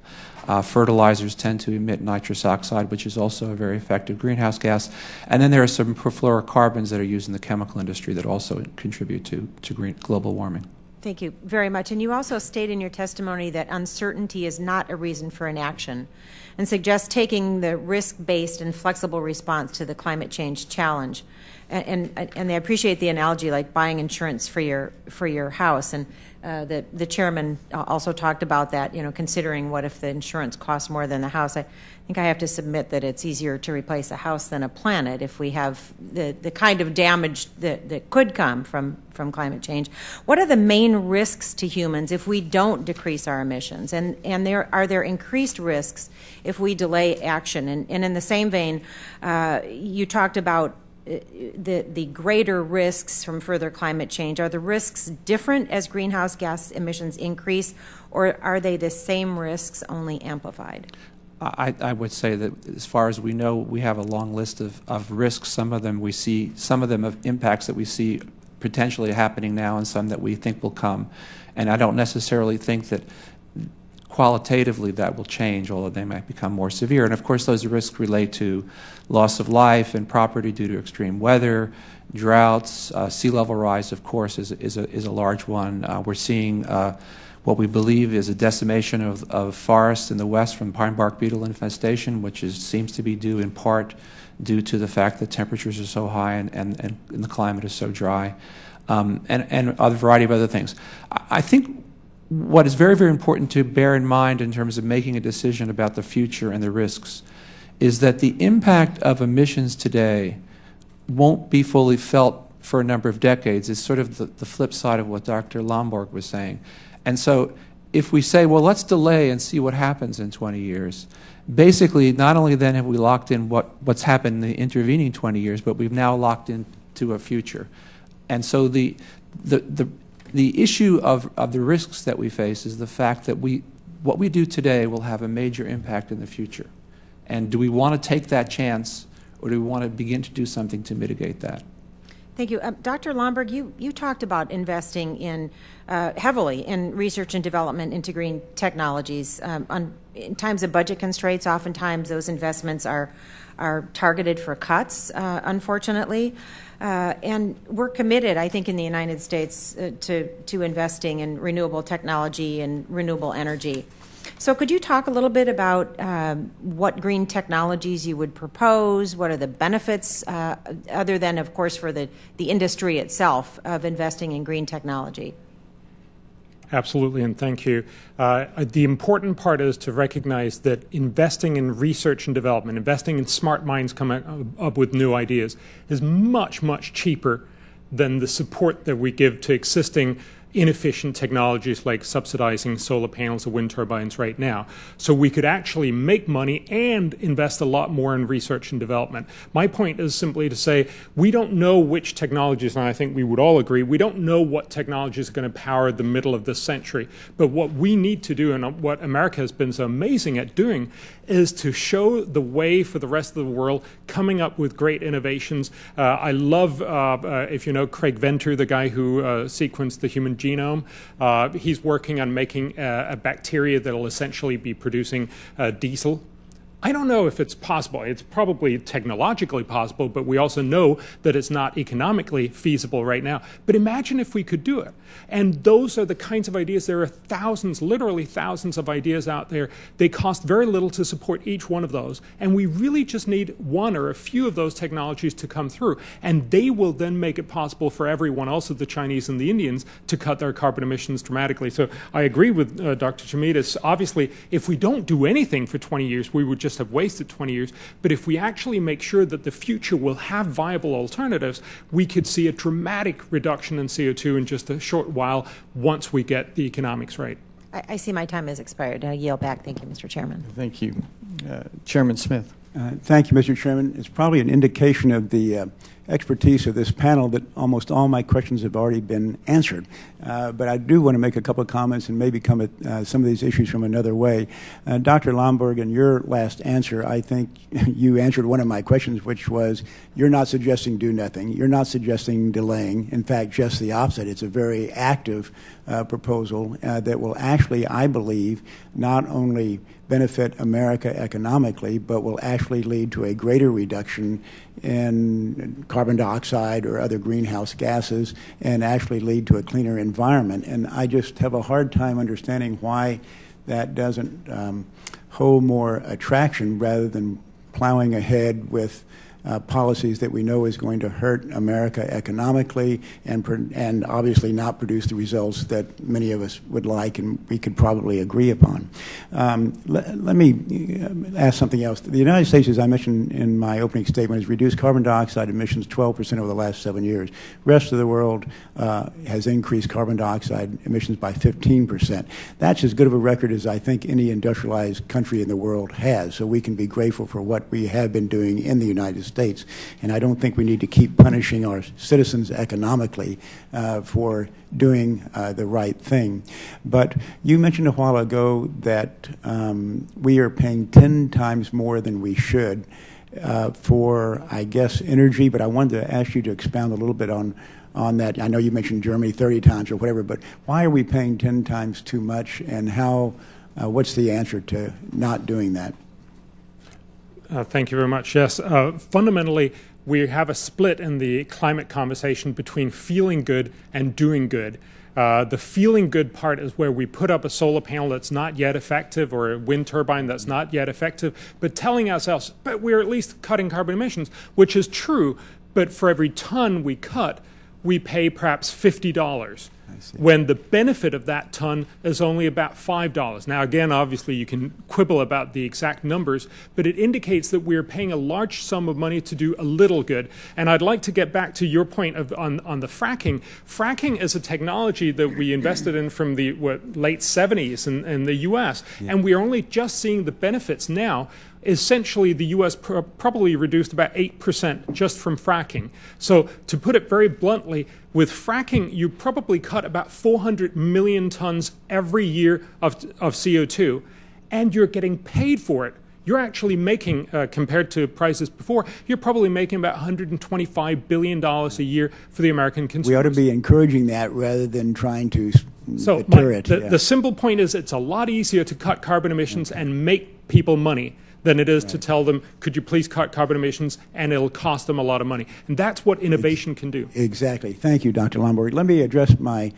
Fertilizers tend to emit nitrous oxide, which is also a very effective greenhouse gas. And then there are some perfluorocarbons that are used in the chemical industry that also contribute to global warming. Thank you very much. And you also state in your testimony that uncertainty is not a reason for inaction and suggest taking the risk-based and flexible response to the climate change challenge. And I appreciate the analogy, like buying insurance for your house. And the chairman also talked about that, considering what if the insurance costs more than the house. I think I have to submit that it's easier to replace a house than a planet if we have the kind of damage that could come from climate change. What are the main risks to humans if we don't decrease our emissions? And are there increased risks if we delay action? And in the same vein, you talked about the greater risks from further climate change. Are the risks different as greenhouse gas emissions increase, or are they the same risks, only amplified? I would say that as far as we know, we have a long list of risks. Some of them we see, some of them of impacts that we see potentially happening now, and some that we think will come. And I don't necessarily think that qualitatively that will change, although they might become more severe. And of course, those risks relate to loss of life and property due to extreme weather, droughts, sea level rise, of course, is a large one. We're seeing what we believe is a decimation of forests in the west from pine bark beetle infestation, which seems to be due in part due to the fact that temperatures are so high and the climate is so dry, and a variety of other things. I think what is very, very important to bear in mind in terms of making a decision about the future and the risks is that the impact of emissions today won't be fully felt for a number of decades. It's sort of the flip side of what Dr. Lomborg was saying. And so if we say, well, let's delay and see what happens in 20 years, basically not only then have we locked in what's happened in the intervening 20 years, but we've now locked into a future. And so the issue of the risks that we face is the fact that what we do today will have a major impact in the future. And do we want to take that chance, or do we want to begin to do something to mitigate that? Thank you. Dr. Lomborg, you talked about investing heavily in research and development into green technologies. In times of budget constraints, oftentimes those investments are targeted for cuts, unfortunately. And we're committed, I think, in the United States to investing in renewable technology and renewable energy. So could you talk a little bit about what green technologies you would propose? What are the benefits, other than, of course, for the industry itself of investing in green technology? Absolutely, and thank you. The important part is to recognize that investing in research and development, investing in smart minds coming up with new ideas, is much, much cheaper than the support that we give to existing inefficient technologies like subsidizing solar panels or wind turbines right now. So we could actually make money and invest a lot more in research and development. My point is simply to say we don't know which technologies, and I think we would all agree, we don't know what technologies are going to power the middle of this century. But what we need to do, and what America has been so amazing at doing, is to show the way for the rest of the world, coming up with great innovations. I love, if you know Craig Venter, the guy who sequenced the human genome. He's working on making a bacteria that will essentially be producing diesel. I don't know if it's possible. It's probably technologically possible, but we also know that it's not economically feasible right now. But imagine if we could do it. And those are the kinds of ideas. There are thousands, literally thousands of ideas out there. They cost very little to support each one of those. And we really just need one or a few of those technologies to come through. And they will then make it possible for everyone else, of the Chinese and the Indians, to cut their carbon emissions dramatically. So I agree with Dr. Chamidas. Obviously, if we don't do anything for 20 years, we would just have wasted 20 years. But if we actually make sure that the future will have viable alternatives, we could see a dramatic reduction in CO2 in just a short while once we get the economics right. I see my time has expired. I yield back. Thank you, Mr. Chairman. Thank you. Chairman Smith. Thank you, Mr. Chairman. It's probably an indication of the expertise of this panel that almost all my questions have already been answered. But I do want to make a couple of comments and maybe come at some of these issues from another way. Dr. Lomborg, in your last answer, I think you answered one of my questions, which was, you're not suggesting do nothing. You're not suggesting delaying. In fact, just the opposite. It's a very active proposal that will actually, I believe, not only benefit America economically, but will actually lead to a greater reduction in carbon dioxide or other greenhouse gases and actually lead to a cleaner environment. And I just have a hard time understanding why that doesn't hold more attraction rather than plowing ahead with policies that we know is going to hurt America economically and obviously not produce the results that many of us would like and we could probably agree upon. Let me ask something else. The United States, as I mentioned in my opening statement, has reduced carbon dioxide emissions 12% over the last 7 years. The rest of the world has increased carbon dioxide emissions by 15%. That's as good of a record as I think any industrialized country in the world has, so we can be grateful for what we have been doing in the United States. And I don't think we need to keep punishing our citizens economically for doing the right thing. But you mentioned a while ago that we are paying 10 times more than we should for, I guess, energy, but I wanted to ask you to expound a little bit on that. I know you mentioned Germany 30 times or whatever, but why are we paying 10 times too much, and how? What's the answer to not doing that? Thank you very much. Yes, fundamentally, we have a split in the climate conversation between feeling good and doing good. The feeling good part is where we put up a solar panel that's not yet effective or a wind turbine that's not yet effective, but telling ourselves, but we're at least cutting carbon emissions, which is true, but for every ton we cut, we pay perhaps $50. When the benefit of that ton is only about $5. Now, again, obviously, you can quibble about the exact numbers, but it indicates that we're paying a large sum of money to do a little good. And I'd like to get back to your point on the fracking. Fracking is a technology that we invested in from the late 70s in the U.S., and we are only just seeing the benefits now. Essentially, the U.S. probably reduced about 8% just from fracking. So to put it very bluntly, with fracking, you probably cut about 400 million tons every year of CO2, and you're getting paid for it. You're actually making, compared to prices before, you're probably making about $125 billion a year for the American consumers. We ought to be encouraging that rather than trying to deter it. The simple point is it's a lot easier to cut carbon emissions and make people money than it is to tell them, could you please cut carbon emissions, and it'll cost them a lot of money. And that's what innovation can do. Exactly. Thank you, Dr. Lomborg. Let me address my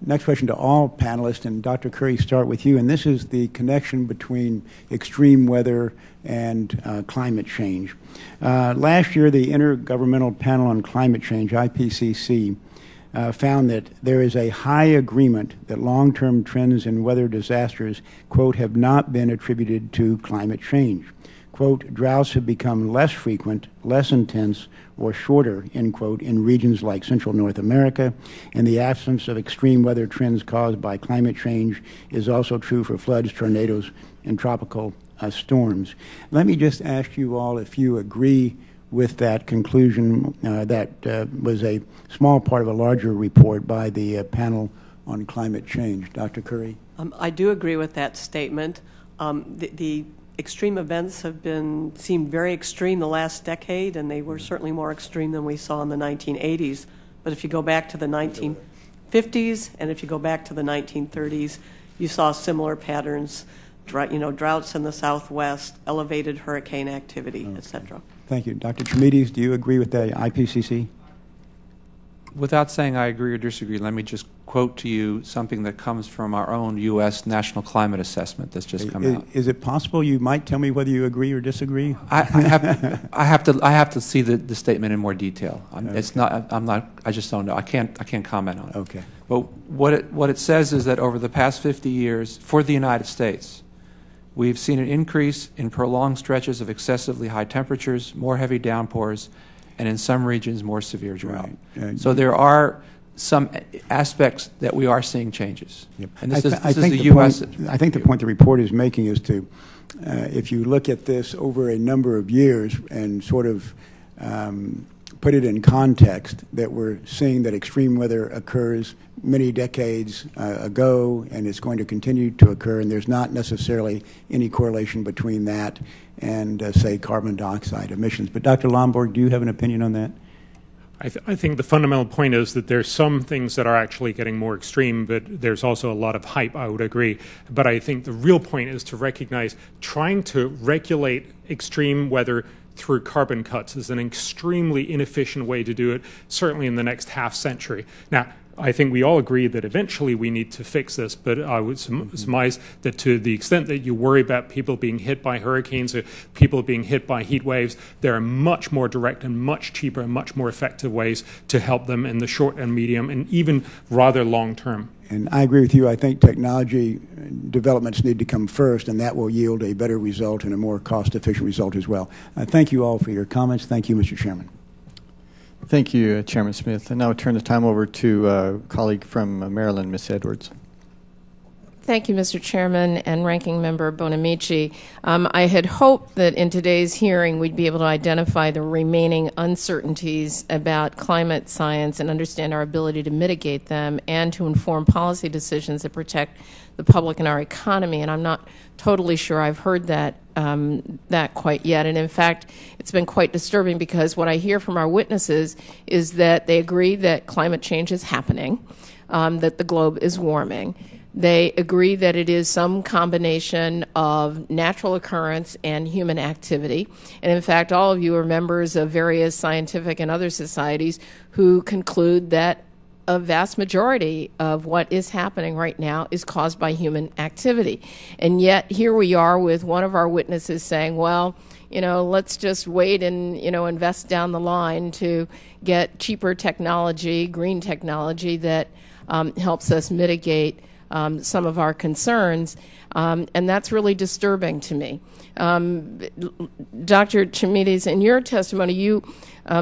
next question to all panelists, and Dr. Curry, start with you. And this is the connection between extreme weather and climate change. Last year, the Intergovernmental Panel on Climate Change, IPCC, found that there is a high agreement that long-term trends in weather disasters, quote, have not been attributed to climate change. Quote, droughts have become less frequent, less intense, or shorter, end quote, in regions like Central North America, and the absence of extreme weather trends caused by climate change is also true for floods, tornadoes, and tropical storms. Let me just ask you all if you agree with that conclusion that was a small part of a larger report by the panel on climate change. Dr. Curry? I do agree with that statement. The extreme events have seemed very extreme the last decade, and they were certainly more extreme than we saw in the 1980s. But if you go back to the 1950s and if you go back to the 1930s, you saw similar patterns. droughts in the Southwest, elevated hurricane activity, et cetera. Thank you. Dr. Trimides, do you agree with the IPCC? Without saying I agree or disagree, let me just quote to you something that comes from our own U.S. National Climate Assessment that's just come out. Is it possible you might tell me whether you agree or disagree? I have to see the statement in more detail. It's not. I'm not. I just don't know. I can't comment on it. Okay. But what it says is that over the past 50 years, for the United States, we've seen an increase in prolonged stretches of excessively high temperatures, more heavy downpours, and in some regions, more severe drought. Right. So there are some aspects that we are seeing changes. Yep. And this I is think the U.S. U.S. I think the point the report is making is to, if you look at this over a number of years and sort of put it in context, that we're seeing that extreme weather occurs many decades ago and it's going to continue to occur, and there's not necessarily any correlation between that and, say, carbon dioxide emissions. But Dr. Lomborg, do you have an opinion on that? I think the fundamental point is that there's some things that are actually getting more extreme, but there's also a lot of hype, I would agree. But I think the real point is to recognize trying to regulate extreme weather through carbon cuts is an extremely inefficient way to do it, certainly in the next half century. Now, I think we all agree that eventually we need to fix this, but I would surmise that to the extent that you worry about people being hit by hurricanes or people being hit by heat waves, there are much more direct and much cheaper and much more effective ways to help them in the short and medium and even rather long term. And I agree with you. I think technology developments need to come first, and that will yield a better result and a more cost-efficient result as well. Thank you all for your comments. Thank you, Mr. Chairman. Thank you, Chairman Smith. And now I turn the time over to a colleague from Maryland, Ms. Edwards. Thank you, Mr. Chairman and Ranking Member Bonamici. I had hoped that in today's hearing we'd be able to identify the remaining uncertainties about climate science and understand our ability to mitigate them and to inform policy decisions that protect the public and our economy. And I'm not totally sure I've heard that quite yet. And in fact, it's been quite disturbing because what I hear from our witnesses is that they agree that climate change is happening, that the globe is warming. They agree that it is some combination of natural occurrence and human activity. And in fact, all of you are members of various scientific and other societies who conclude that a vast majority of what is happening right now is caused by human activity. And yet here we are with one of our witnesses saying, well, let's just wait and, invest down the line to get cheaper technology, green technology that helps us mitigate some of our concerns, and that's really disturbing to me. Dr. Trimides, in your testimony, you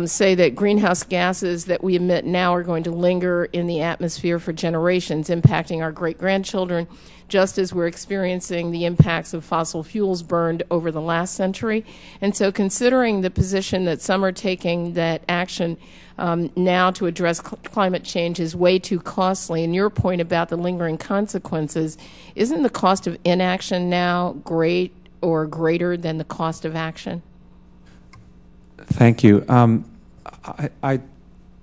say that greenhouse gases that we emit now are going to linger in the atmosphere for generations, impacting our great-grandchildren, just as we're experiencing the impacts of fossil fuels burned over the last century. And so considering the position that some are taking that action now to address climate change is way too costly, and your point about the lingering consequences, isn't the cost of inaction now great or greater than the cost of action? Thank you.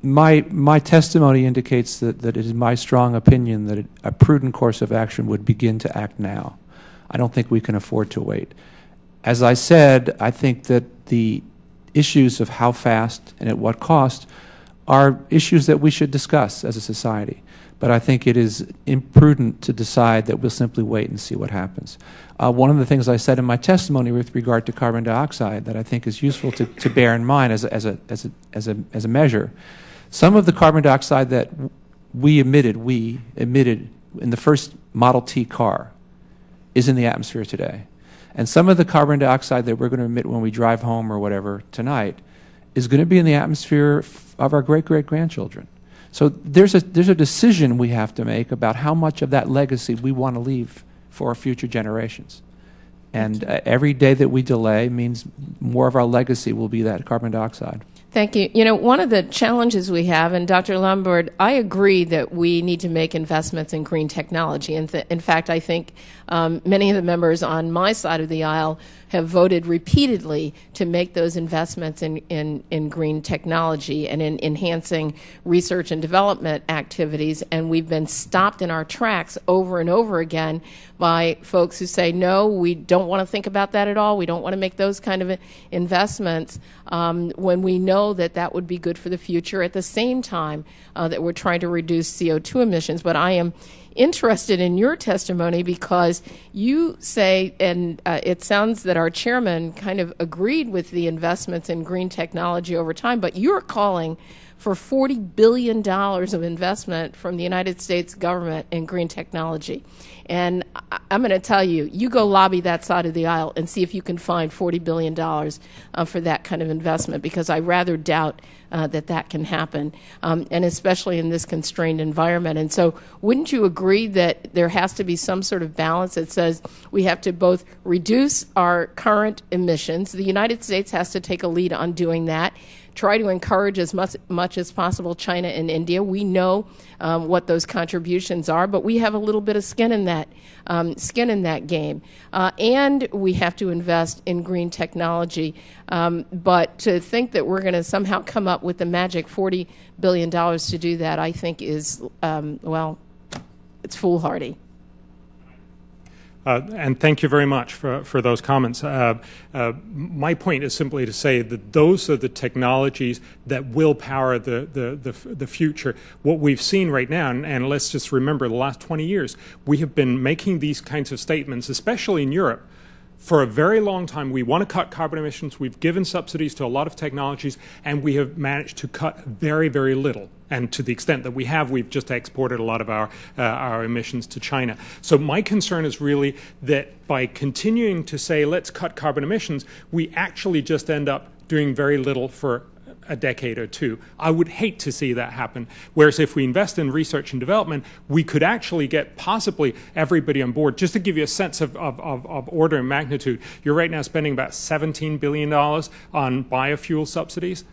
My testimony indicates that it is my strong opinion that a prudent course of action would begin to act now. I don't think we can afford to wait. As I said, I think that the issues of how fast and at what cost are issues that we should discuss as a society. But I think it is imprudent to decide that we'll simply wait and see what happens. One of the things I said in my testimony with regard to carbon dioxide that I think is useful to bear in mind as a measure, some of the carbon dioxide that we emitted in the first Model T car is in the atmosphere today. And some of the carbon dioxide that we're going to emit when we drive home or whatever tonight is going to be in the atmosphere of our great-great-grandchildren. So there's a decision we have to make about how much of that legacy we want to leave for our future generations. And every day that we delay means more of our legacy will be that carbon dioxide. Thank you. You know, one of the challenges we have, and Dr. Lombard, I agree that we need to make investments in green technology. And in fact, I think many of the members on my side of the aisle have voted repeatedly to make those investments in green technology and in enhancing research and development activities. And we've been stopped in our tracks over and over again by folks who say, no, we don't want to think about that at all. We don't want to make those kind of investments when we know that that would be good for the future at the same time that we're trying to reduce CO2 emissions. But I am interested in your testimony because you say, and it sounds that our chairman kind of agreed with the investments in green technology over time, but you're calling for $40 billion of investment from the United States government in green technology. And I'm going to tell you, you go lobby that side of the aisle and see if you can find $40 billion for that kind of investment, because I rather doubt that can happen, and especially in this constrained environment. And so wouldn't you agree that there has to be some sort of balance that says we have to both reduce our current emissions, the United States has to take a lead on doing that, try to encourage as much as possible China and India. We know what those contributions are, but we have a little bit of skin in that game. And we have to invest in green technology. But to think that we're going to somehow come up with the magic $40 billion to do that, I think is, well, it's foolhardy. And thank you very much for those comments. My point is simply to say that those are the technologies that will power the future. What we've seen right now, and let's just remember the last 20 years, we have been making these kinds of statements, especially in Europe, for a very long time. We want to cut carbon emissions. We've given subsidies to a lot of technologies, and we have managed to cut very, very little. And to the extent that we have, we've just exported a lot of our emissions to China. So my concern is really that by continuing to say, let's cut carbon emissions, we actually just end up doing very little for a decade or two. I would hate to see that happen. Whereas if we invest in research and development, we could actually get possibly everybody on board. Just to give you a sense of order and magnitude, you're right now spending about $17 billion on biofuel subsidies.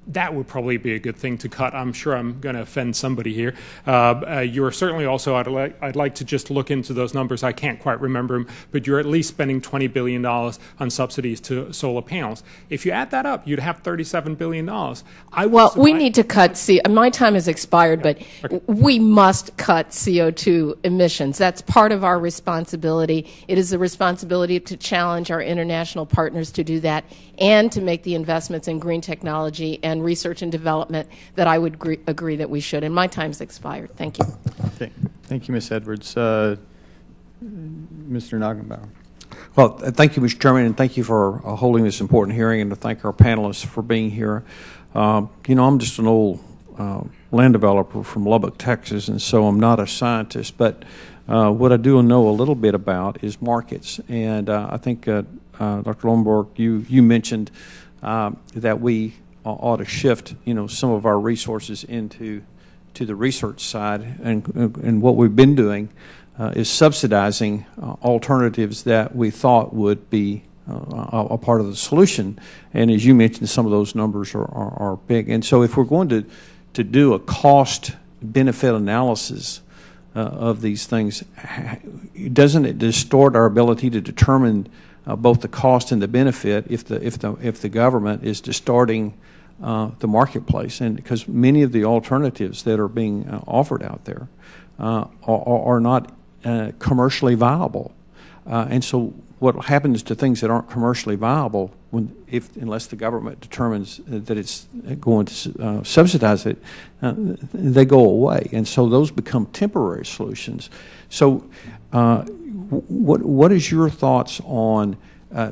That would probably be a good thing to cut. I'm sure I'm going to offend somebody here. You're certainly also, I'd like to just look into those numbers. I can't quite remember them, but you're at least spending $20 billion on subsidies to solar panels. If you add that up, you'd have $37 billion. Well, we need to cut my time has expired, but we must cut CO2 emissions. That's part of our responsibility. It is the responsibility to challenge our international partners to do that and to make the investments in green technology and research and development that I would agree that we should. And my time's expired. Thank you. Okay. Thank you, Ms. Edwards. Mr. Nagenbauer. Well, thank you, Mr. Chairman, and thank you for holding this important hearing, and to thank our panelists for being here. You know, I'm just an old land developer from Lubbock, Texas, and so I'm not a scientist, but what I do know a little bit about is markets. And I think, Dr. Lombard, you mentioned that we ought to shift, you know, some of our resources to the research side, and what we've been doing is subsidizing alternatives that we thought would be a part of the solution. And as you mentioned, some of those numbers are big. And so if we're going to do a cost-benefit analysis of these things, doesn't it distort our ability to determine both the cost and the benefit if the government is distorting the marketplace? And because many of the alternatives that are being offered out there are not commercially viable, and so what happens to things that aren't commercially viable unless the government determines that it's going to subsidize it, they go away, and so those become temporary solutions. So what is your thoughts on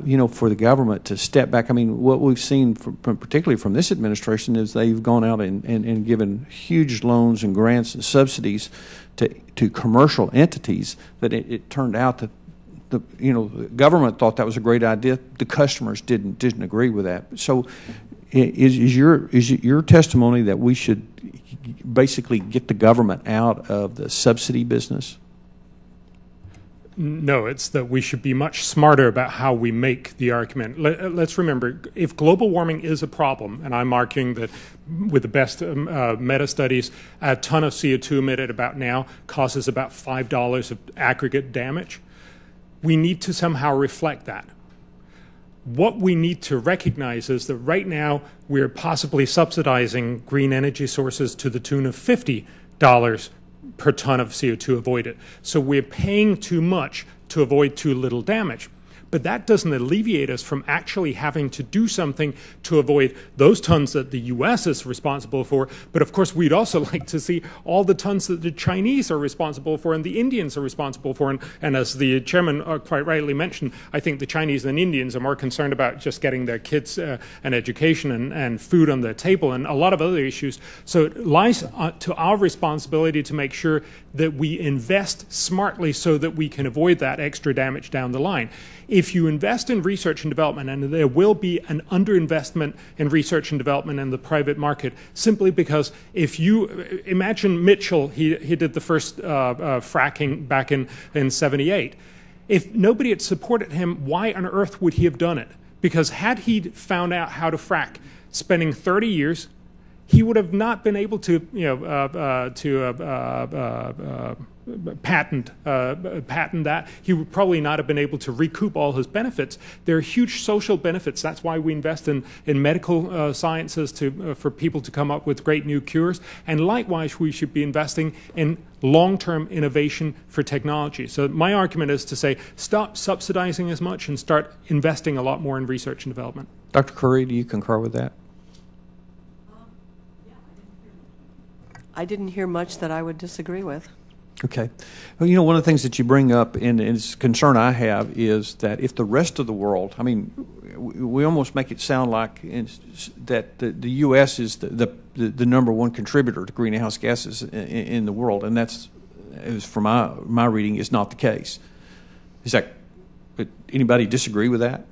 you know, for the government to step back? I mean, what we've seen particularly from this administration is they've gone out and given huge loans and grants and subsidies to commercial entities that it turned out that the government thought that was a great idea. The customers didn't agree with that. So is your testimony that we should basically get the government out of the subsidy business? No, it's that we should be much smarter about how we make the argument. Let's remember, if global warming is a problem, and I'm arguing that with the best meta-studies, a ton of CO2 emitted about now causes about $5 of aggregate damage, we need to somehow reflect that. What we need to recognize is that right now we're possibly subsidizing green energy sources to the tune of $50 per ton of CO2 avoided. So we're paying too much to avoid too little damage. But that doesn't alleviate us from actually having to do something to avoid those tons that the U.S. is responsible for. But of course, we'd also like to see all the tons that the Chinese are responsible for and the Indians are responsible for. And as the chairman quite rightly mentioned, I think the Chinese and Indians are more concerned about just getting their kids an education and food on their table and a lot of other issues. So it lies to our responsibility to make sure that we invest smartly so that we can avoid that extra damage down the line. If you invest in research and development, and there will be an underinvestment in research and development in the private market, simply because if you imagine Mitchell, he did the first fracking back in 78. If nobody had supported him, why on earth would he have done it? Because had he found out how to frack, spending 30 years, he would have not been able to, patent that. He would probably not have been able to recoup all his benefits. There are huge social benefits. That's why we invest in medical sciences for people to come up with great new cures. And likewise, we should be investing in long-term innovation for technology. So my argument is to say, stop subsidizing as much and start investing a lot more in research and development. Dr. Curry, do you concur with that? I didn't hear much that I would disagree with. Okay. Well, you know, one of the things that you bring up, and it's a concern I have, is that if the rest of the world, I mean, we almost make it sound like that the U.S. is the number one contributor to greenhouse gases in the world, and that's, from my reading, is not the case. Is that, anybody disagree with that?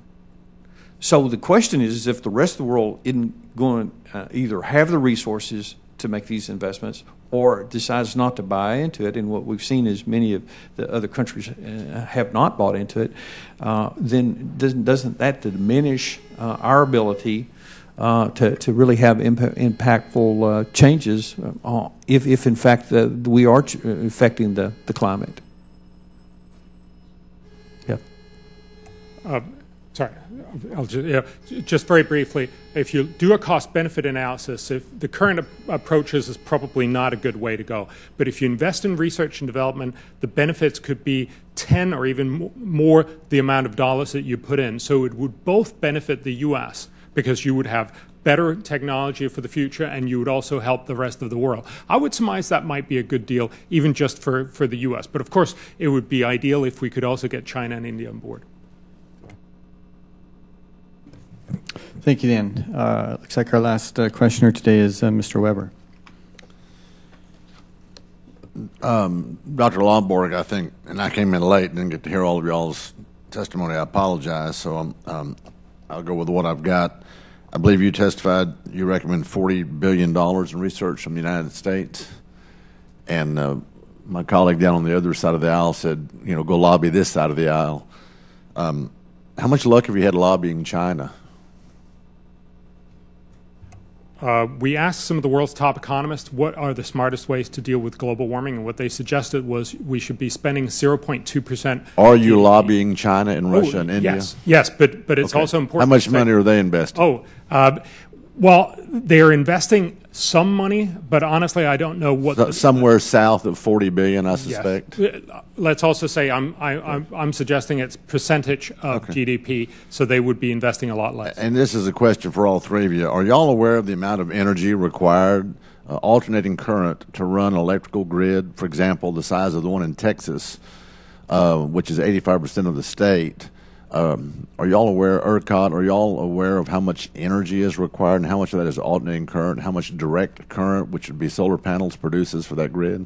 So the question is if the rest of the world isn't going to either have the resources to make these investments or decides not to buy into it, and what we've seen is many of the other countries have not bought into it, then doesn't that diminish our ability to really have impactful changes if in fact we are affecting the climate? Yeah. Sorry, I'll just very briefly, if you do a cost-benefit analysis, if the current approaches is probably not a good way to go. But if you invest in research and development, the benefits could be 10 or even more the amount of dollars that you put in. So it would both benefit the U.S. because you would have better technology for the future, and you would also help the rest of the world. I would surmise that might be a good deal, even just for the U.S. But of course, it would be ideal if we could also get China and India on board. Thank you, Dan. Looks like our last questioner today is Mr. Weber. Dr. Lomborg, I think, and I came in late and didn't get to hear all of y'all's testimony. I apologize, so I'll go with what I've got. I believe you testified you recommend $40 billion in research from the United States. And my colleague down on the other side of the aisle said, you know, go lobby this side of the aisle. How much luck have you had lobbying China? We asked some of the world's top economists what are the smartest ways to deal with global warming, and what they suggested was we should be spending 0.2%. Are you lobbying China and Russia and India? Yes, but it's also important. How much money are they investing? Well, they're investing some money, but honestly, I don't know what. Somewhere south of $40 billion, I suspect. Yes. Let's also say I'm suggesting it's percentage of GDP, so they would be investing a lot less. And this is a question for all three of you. Are y'all aware of the amount of energy required, alternating current, to run an electrical grid? For example, the size of the one in Texas, which is 85% of the state. Are y'all aware, ERCOT, are y'all aware of how much energy is required and how much of that is alternating current, how much direct current, which would be solar panels, produces for that grid?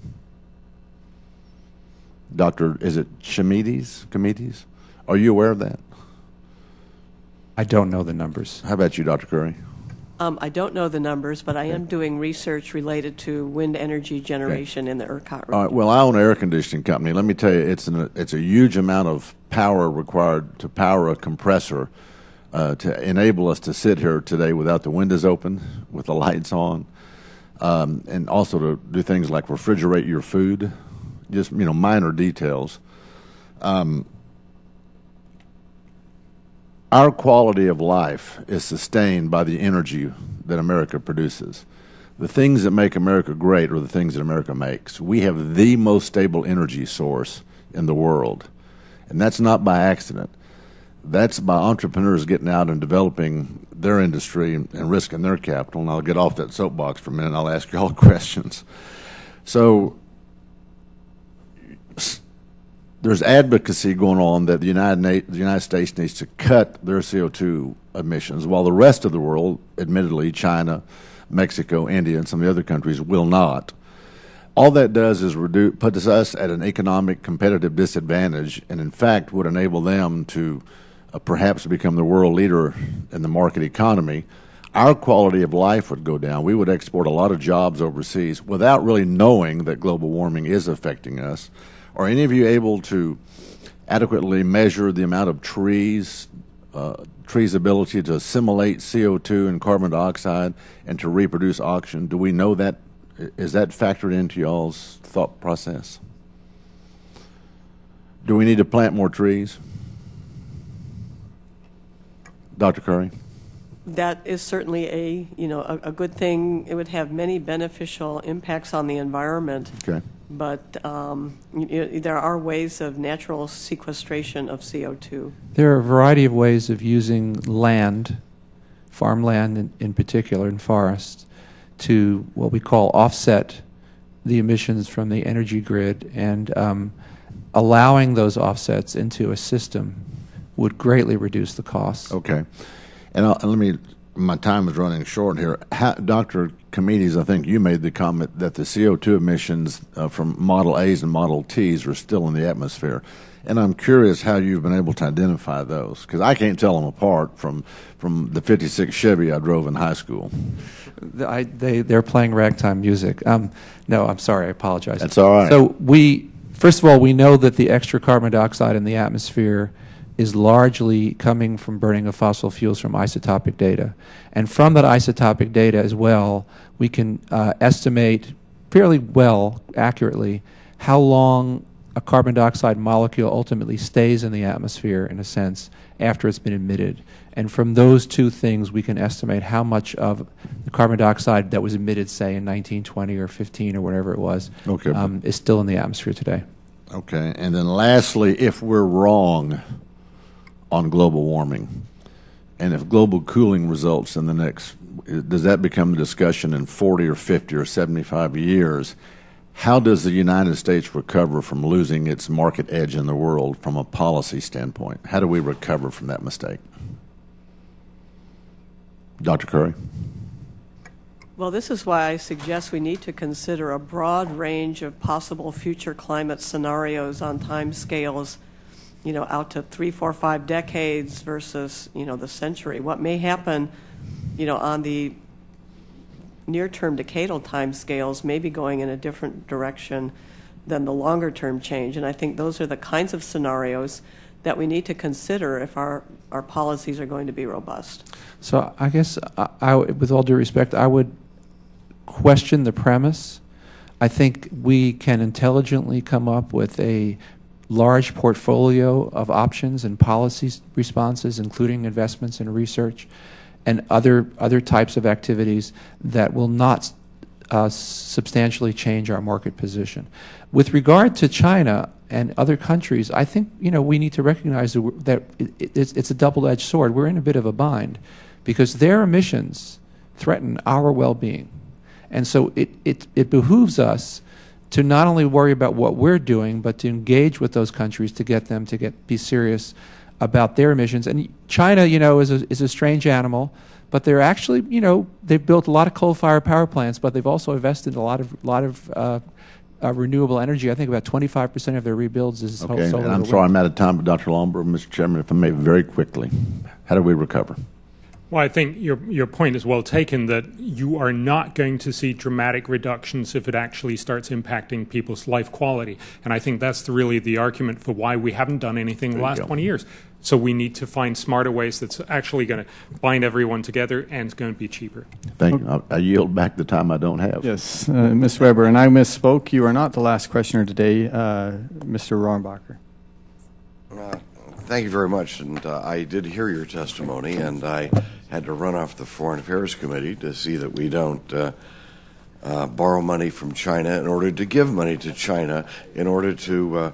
Dr., is it Committees? Are you aware of that? I don't know the numbers. How about you, Dr. Curry? I don't know the numbers, but I am doing research related to wind energy generation in the ERCOT region. All right, well, I own an air conditioning company. Let me tell you, it's a huge amount of power required to power a compressor to enable us to sit here today without the windows open, with the lights on, and also to do things like refrigerate your food, just minor details. Our quality of life is sustained by the energy that America produces. The things that make America great are the things that America makes. We have the most stable energy source in the world, and that's not by accident. That's by entrepreneurs getting out and developing their industry and risking their capital, and I'll get off that soapbox for a minute and I'll ask you all questions. So there's advocacy going on that the United States needs to cut their CO2 emissions, while the rest of the world, admittedly, China, Mexico, India, and some of the other countries will not. All that does is put us at an economic competitive disadvantage, and in fact would enable them to perhaps become the world leader in the market economy. Our quality of life would go down. We would export a lot of jobs overseas without really knowing that global warming is affecting us. Are any of you able to adequately measure the amount of trees' ability to assimilate CO2 and carbon dioxide and to reproduce oxygen? Do we know that? Is that factored into y'all's thought process? Do we need to plant more trees? Dr. Curry? That is certainly a good thing. It would have many beneficial impacts on the environment. Okay. But there are ways of natural sequestration of CO2. There are a variety of ways of using land, farmland in particular, and forests, to what we call offset the emissions from the energy grid, and allowing those offsets into a system would greatly reduce the costs. Okay. And my time is running short here. Dr. Comedes, I think you made the comment that the CO2 emissions from Model A's and Model T's are still in the atmosphere. And I'm curious how you've been able to identify those, because I can't tell them apart from the 56 Chevy I drove in high school. They're playing ragtime music. No, I'm sorry. I apologize. That's all right. So first of all, we know that the extra carbon dioxide in the atmosphere is largely coming from burning of fossil fuels from isotopic data. And from that isotopic data as well, we can estimate fairly well, accurately, how long a carbon dioxide molecule ultimately stays in the atmosphere, in a sense, after it's been emitted. And from those two things, we can estimate how much of the carbon dioxide that was emitted, say, in 1920 or 15 or whatever it was, is still in the atmosphere today. Okay. And then lastly, if we're wrong on global warming, and if global cooling results in the next, does that become the discussion in 40 or 50 or 75 years? How does the United States recover from losing its market edge in the world from a policy standpoint? How do we recover from that mistake? Dr. Curry? Well, this is why I suggest we need to consider a broad range of possible future climate scenarios on time scales, out to 3, 4, 5 decades versus, the century. What may happen, on the near-term decadal time scales may be going in a different direction than the longer-term change. And I think those are the kinds of scenarios that we need to consider if our policies are going to be robust. So I guess, with all due respect, I would question the premise. I think we can intelligently come up with a large portfolio of options and policy responses, including investments in research and other types of activities that will not substantially change our market position. With regard to China and other countries, I think we need to recognize that it's a double-edged sword. We're in a bit of a bind because their emissions threaten our well-being, and so it behooves us to not only worry about what we're doing, but to engage with those countries to get them to be serious about their emissions. And China, is a strange animal, but they're actually, they've built a lot of coal-fired power plants, but they've also invested in a lot of renewable energy. I think about 25% of their rebuilds is solar. Okay, and I'm sorry I'm out of time, but Dr. Lomberg, Mr. Chairman, if I may, very quickly, how do we recover? Well, I think your point is well taken, that you are not going to see dramatic reductions if it actually starts impacting people's life quality. And I think that's really the argument for why we haven't done anything in the last 20 years. So we need to find smarter ways that's actually going to bind everyone together and it's going to be cheaper. Thank you. I yield back the time I don't have. Yes, Ms. Weber, and I misspoke. You are not the last questioner today, Mr. Rohrabacher. Thank you very much. And I did hear your testimony, and I had to run off the Foreign Affairs Committee to see that we don't borrow money from China in order to give money to China in order to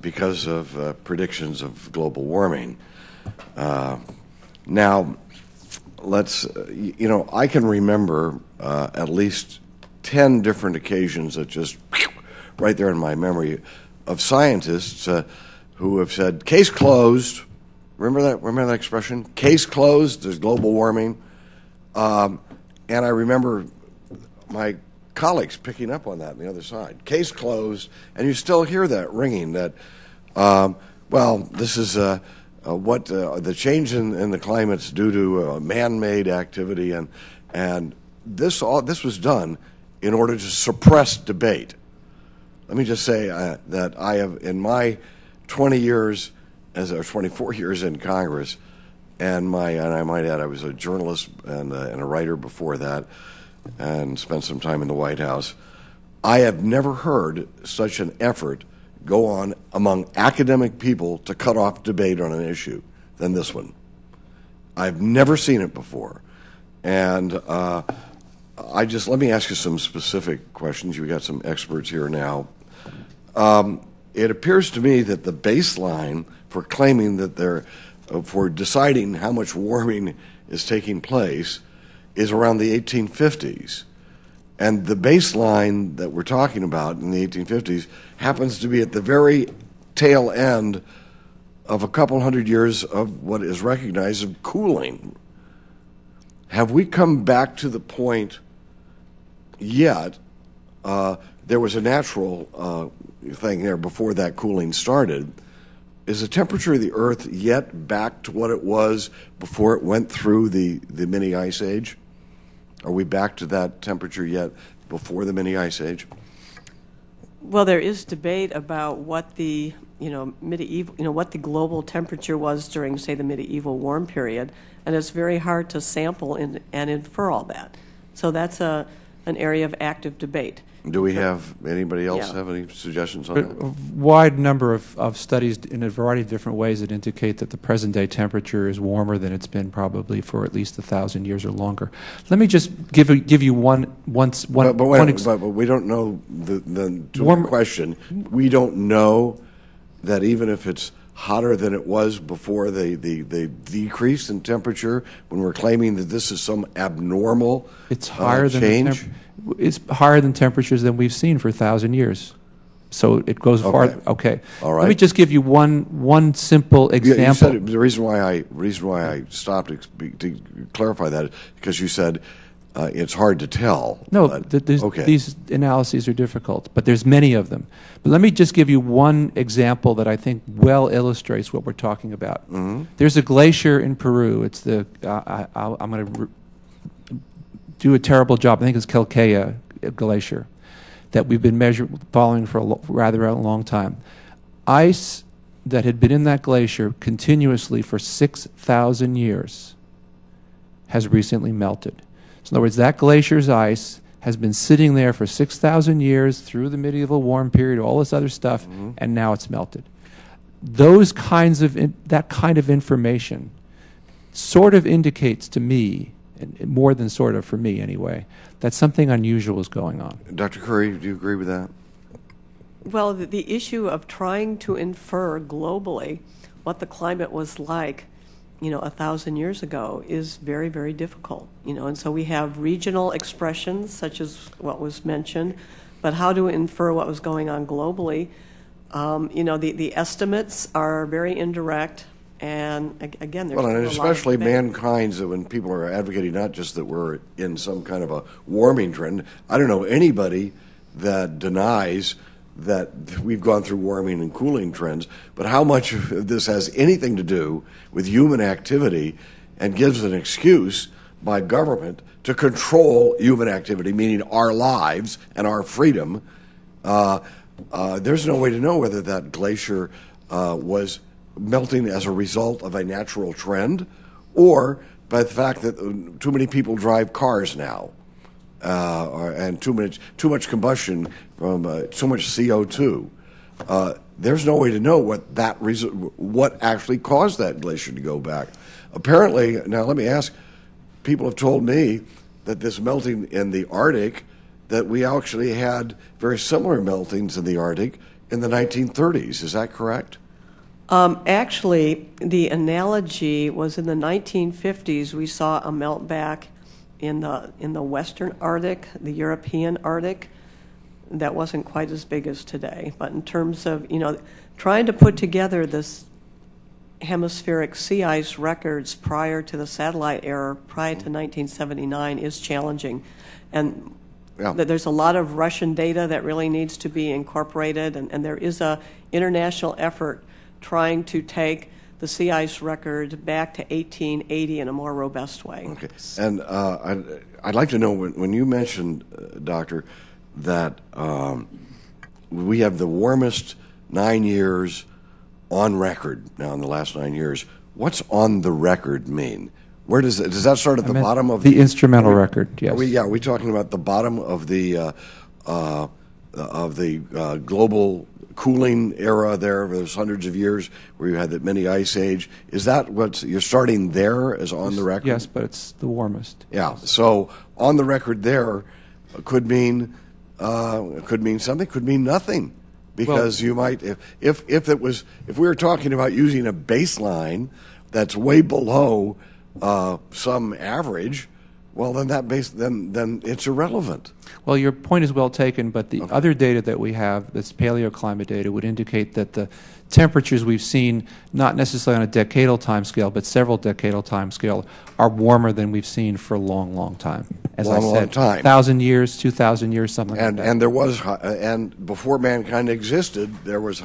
because of predictions of global warming. Now, let's, I can remember at least 10 different occasions that just right there in my memory of scientists who have said, case closed. Remember that expression? Case closed, there's global warming. And I remember my colleagues picking up on that on the other side. Case closed, and you still hear that ringing that, well, this is what the change in the climate's due to man-made activity, and this was done in order to suppress debate. Let me just say that I have, in my 20 years, or 24 years in Congress, and I might add I was a journalist and a writer before that, and spent some time in the White House. I have never heard such an effort go on among academic people to cut off debate on an issue than this one. I've never seen it before. And let me ask you some specific questions. You've got some experts here now. It appears to me that the baseline for claiming that for deciding how much warming is taking place is around the 1850s. And the baseline that we're talking about in the 1850s happens to be at the very tail end of a couple hundred years of what is recognized as cooling. Have we come back to the point yet? There was a natural thing there before that cooling started. Is the temperature of the Earth yet back to what it was before it went through the mini ice age? Are we back to that temperature yet before the mini ice age? Well, there is debate about what the medieval, what the global temperature was during, say, the medieval warm period, and it's very hard to sample and infer all that. So that's an area of active debate. Do we have anybody else have any suggestions on that? A wide number of studies in a variety of different ways that indicate that the present-day temperature is warmer than it's been probably for at least 1,000 years or longer. Let me just give you one. But we don't know the question. We don't know that even if it's hotter than it was before the decrease in temperature, when we're claiming that this is some abnormal change. It's higher than temperatures than we've seen for 1,000 years. So it goes far. Okay. All right. Let me just give you one simple example. You said the reason why I stopped to clarify that is because you said it's hard to tell. No, these analyses are difficult, but there's many of them. But let me just give you one example that I think well illustrates what we're talking about. Mm-hmm. There's a glacier in Peru. It's I'm going to do a terrible job. I think it's Quelqueya Glacier that we've been following for a rather long time. Ice that had been in that glacier continuously for 6,000 years has recently melted. So in other words, that glacier's ice has been sitting there for 6,000 years through the medieval warm period, all this other stuff, and now it's melted. That kind of information sort of indicates to me, and more than sort of for me anyway, that something unusual is going on. Dr. Curry, do you agree with that? Well, the issue of trying to infer globally what the climate was like, 1,000 years ago is very, very difficult. And so we have regional expressions such as what was mentioned, but how to infer what was going on globally? The estimates are very indirect. And again, there's and especially mankind's, that when people are advocating not just that we're in some kind of a warming trend, I don't know anybody that denies that we've gone through warming and cooling trends, but how much of this has anything to do with human activity and gives an excuse by government to control human activity, meaning our lives and our freedom, there's no way to know whether that glacier was melting as a result of a natural trend or by the fact that too many people drive cars now, and too much combustion from too much CO2. There's no way to know what actually caused that glacier to go back. Apparently, now let me ask, people have told me that this melting in the Arctic, that we actually had very similar meltings in the Arctic in the 1930s. Is that correct? Actually, the analogy was in the 1950s. We saw a melt back in the Western Arctic, the European Arctic. That wasn't quite as big as today. But in terms of trying to put together this hemispheric sea ice records prior to the satellite era, prior to 1979, is challenging, and there's a lot of Russian data that really needs to be incorporated, and there is a international effort trying to take the sea ice record back to 1880 in a more robust way. Okay, and I'd like to know, when you mentioned, Doctor, that we have the warmest 9 years on record now in the last 9 years. What's on the record mean? Where does that start at the bottom of the instrumental record? Yes. Are we talking about the bottom of the global cooling era there of those hundreds of years where you had that mini ice age? Is that what you're starting there as on the record? Yes, but it's the warmest. Yeah. So on the record there could mean something, could mean nothing. Because you might, if we were talking about using a baseline that's way below some average, well, then it's irrelevant. Well, your point is well taken, but the other data that we have, that's paleoclimate data, would indicate that the temperatures we've seen, not necessarily on a decadal time scale, but several decadal time scale, are warmer than we've seen for a long, long time. As I said, long time. 1,000 years, 2,000 years, something like that. And there was, and before mankind existed, there was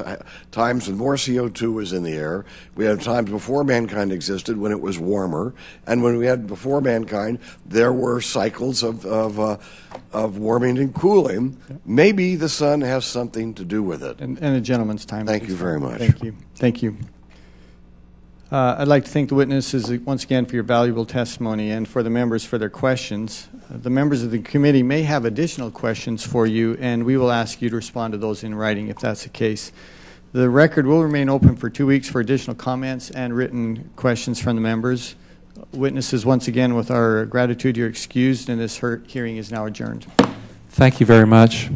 times when more CO2 was in the air. We had times before mankind existed when it was warmer, and when we had before mankind, there were cycles of warming and cooling. Maybe the sun has something to do with it. And the gentleman's time. Thank you very much. Thank you. Thank you. I'd like to thank the witnesses once again for your valuable testimony and for the members for their questions. The members of the committee may have additional questions for you, and we will ask you to respond to those in writing if that's the case. The record will remain open for 2 weeks for additional comments and written questions from the members. Witnesses, once again, with our gratitude, you're excused, and this hearing is now adjourned. Thank you very much.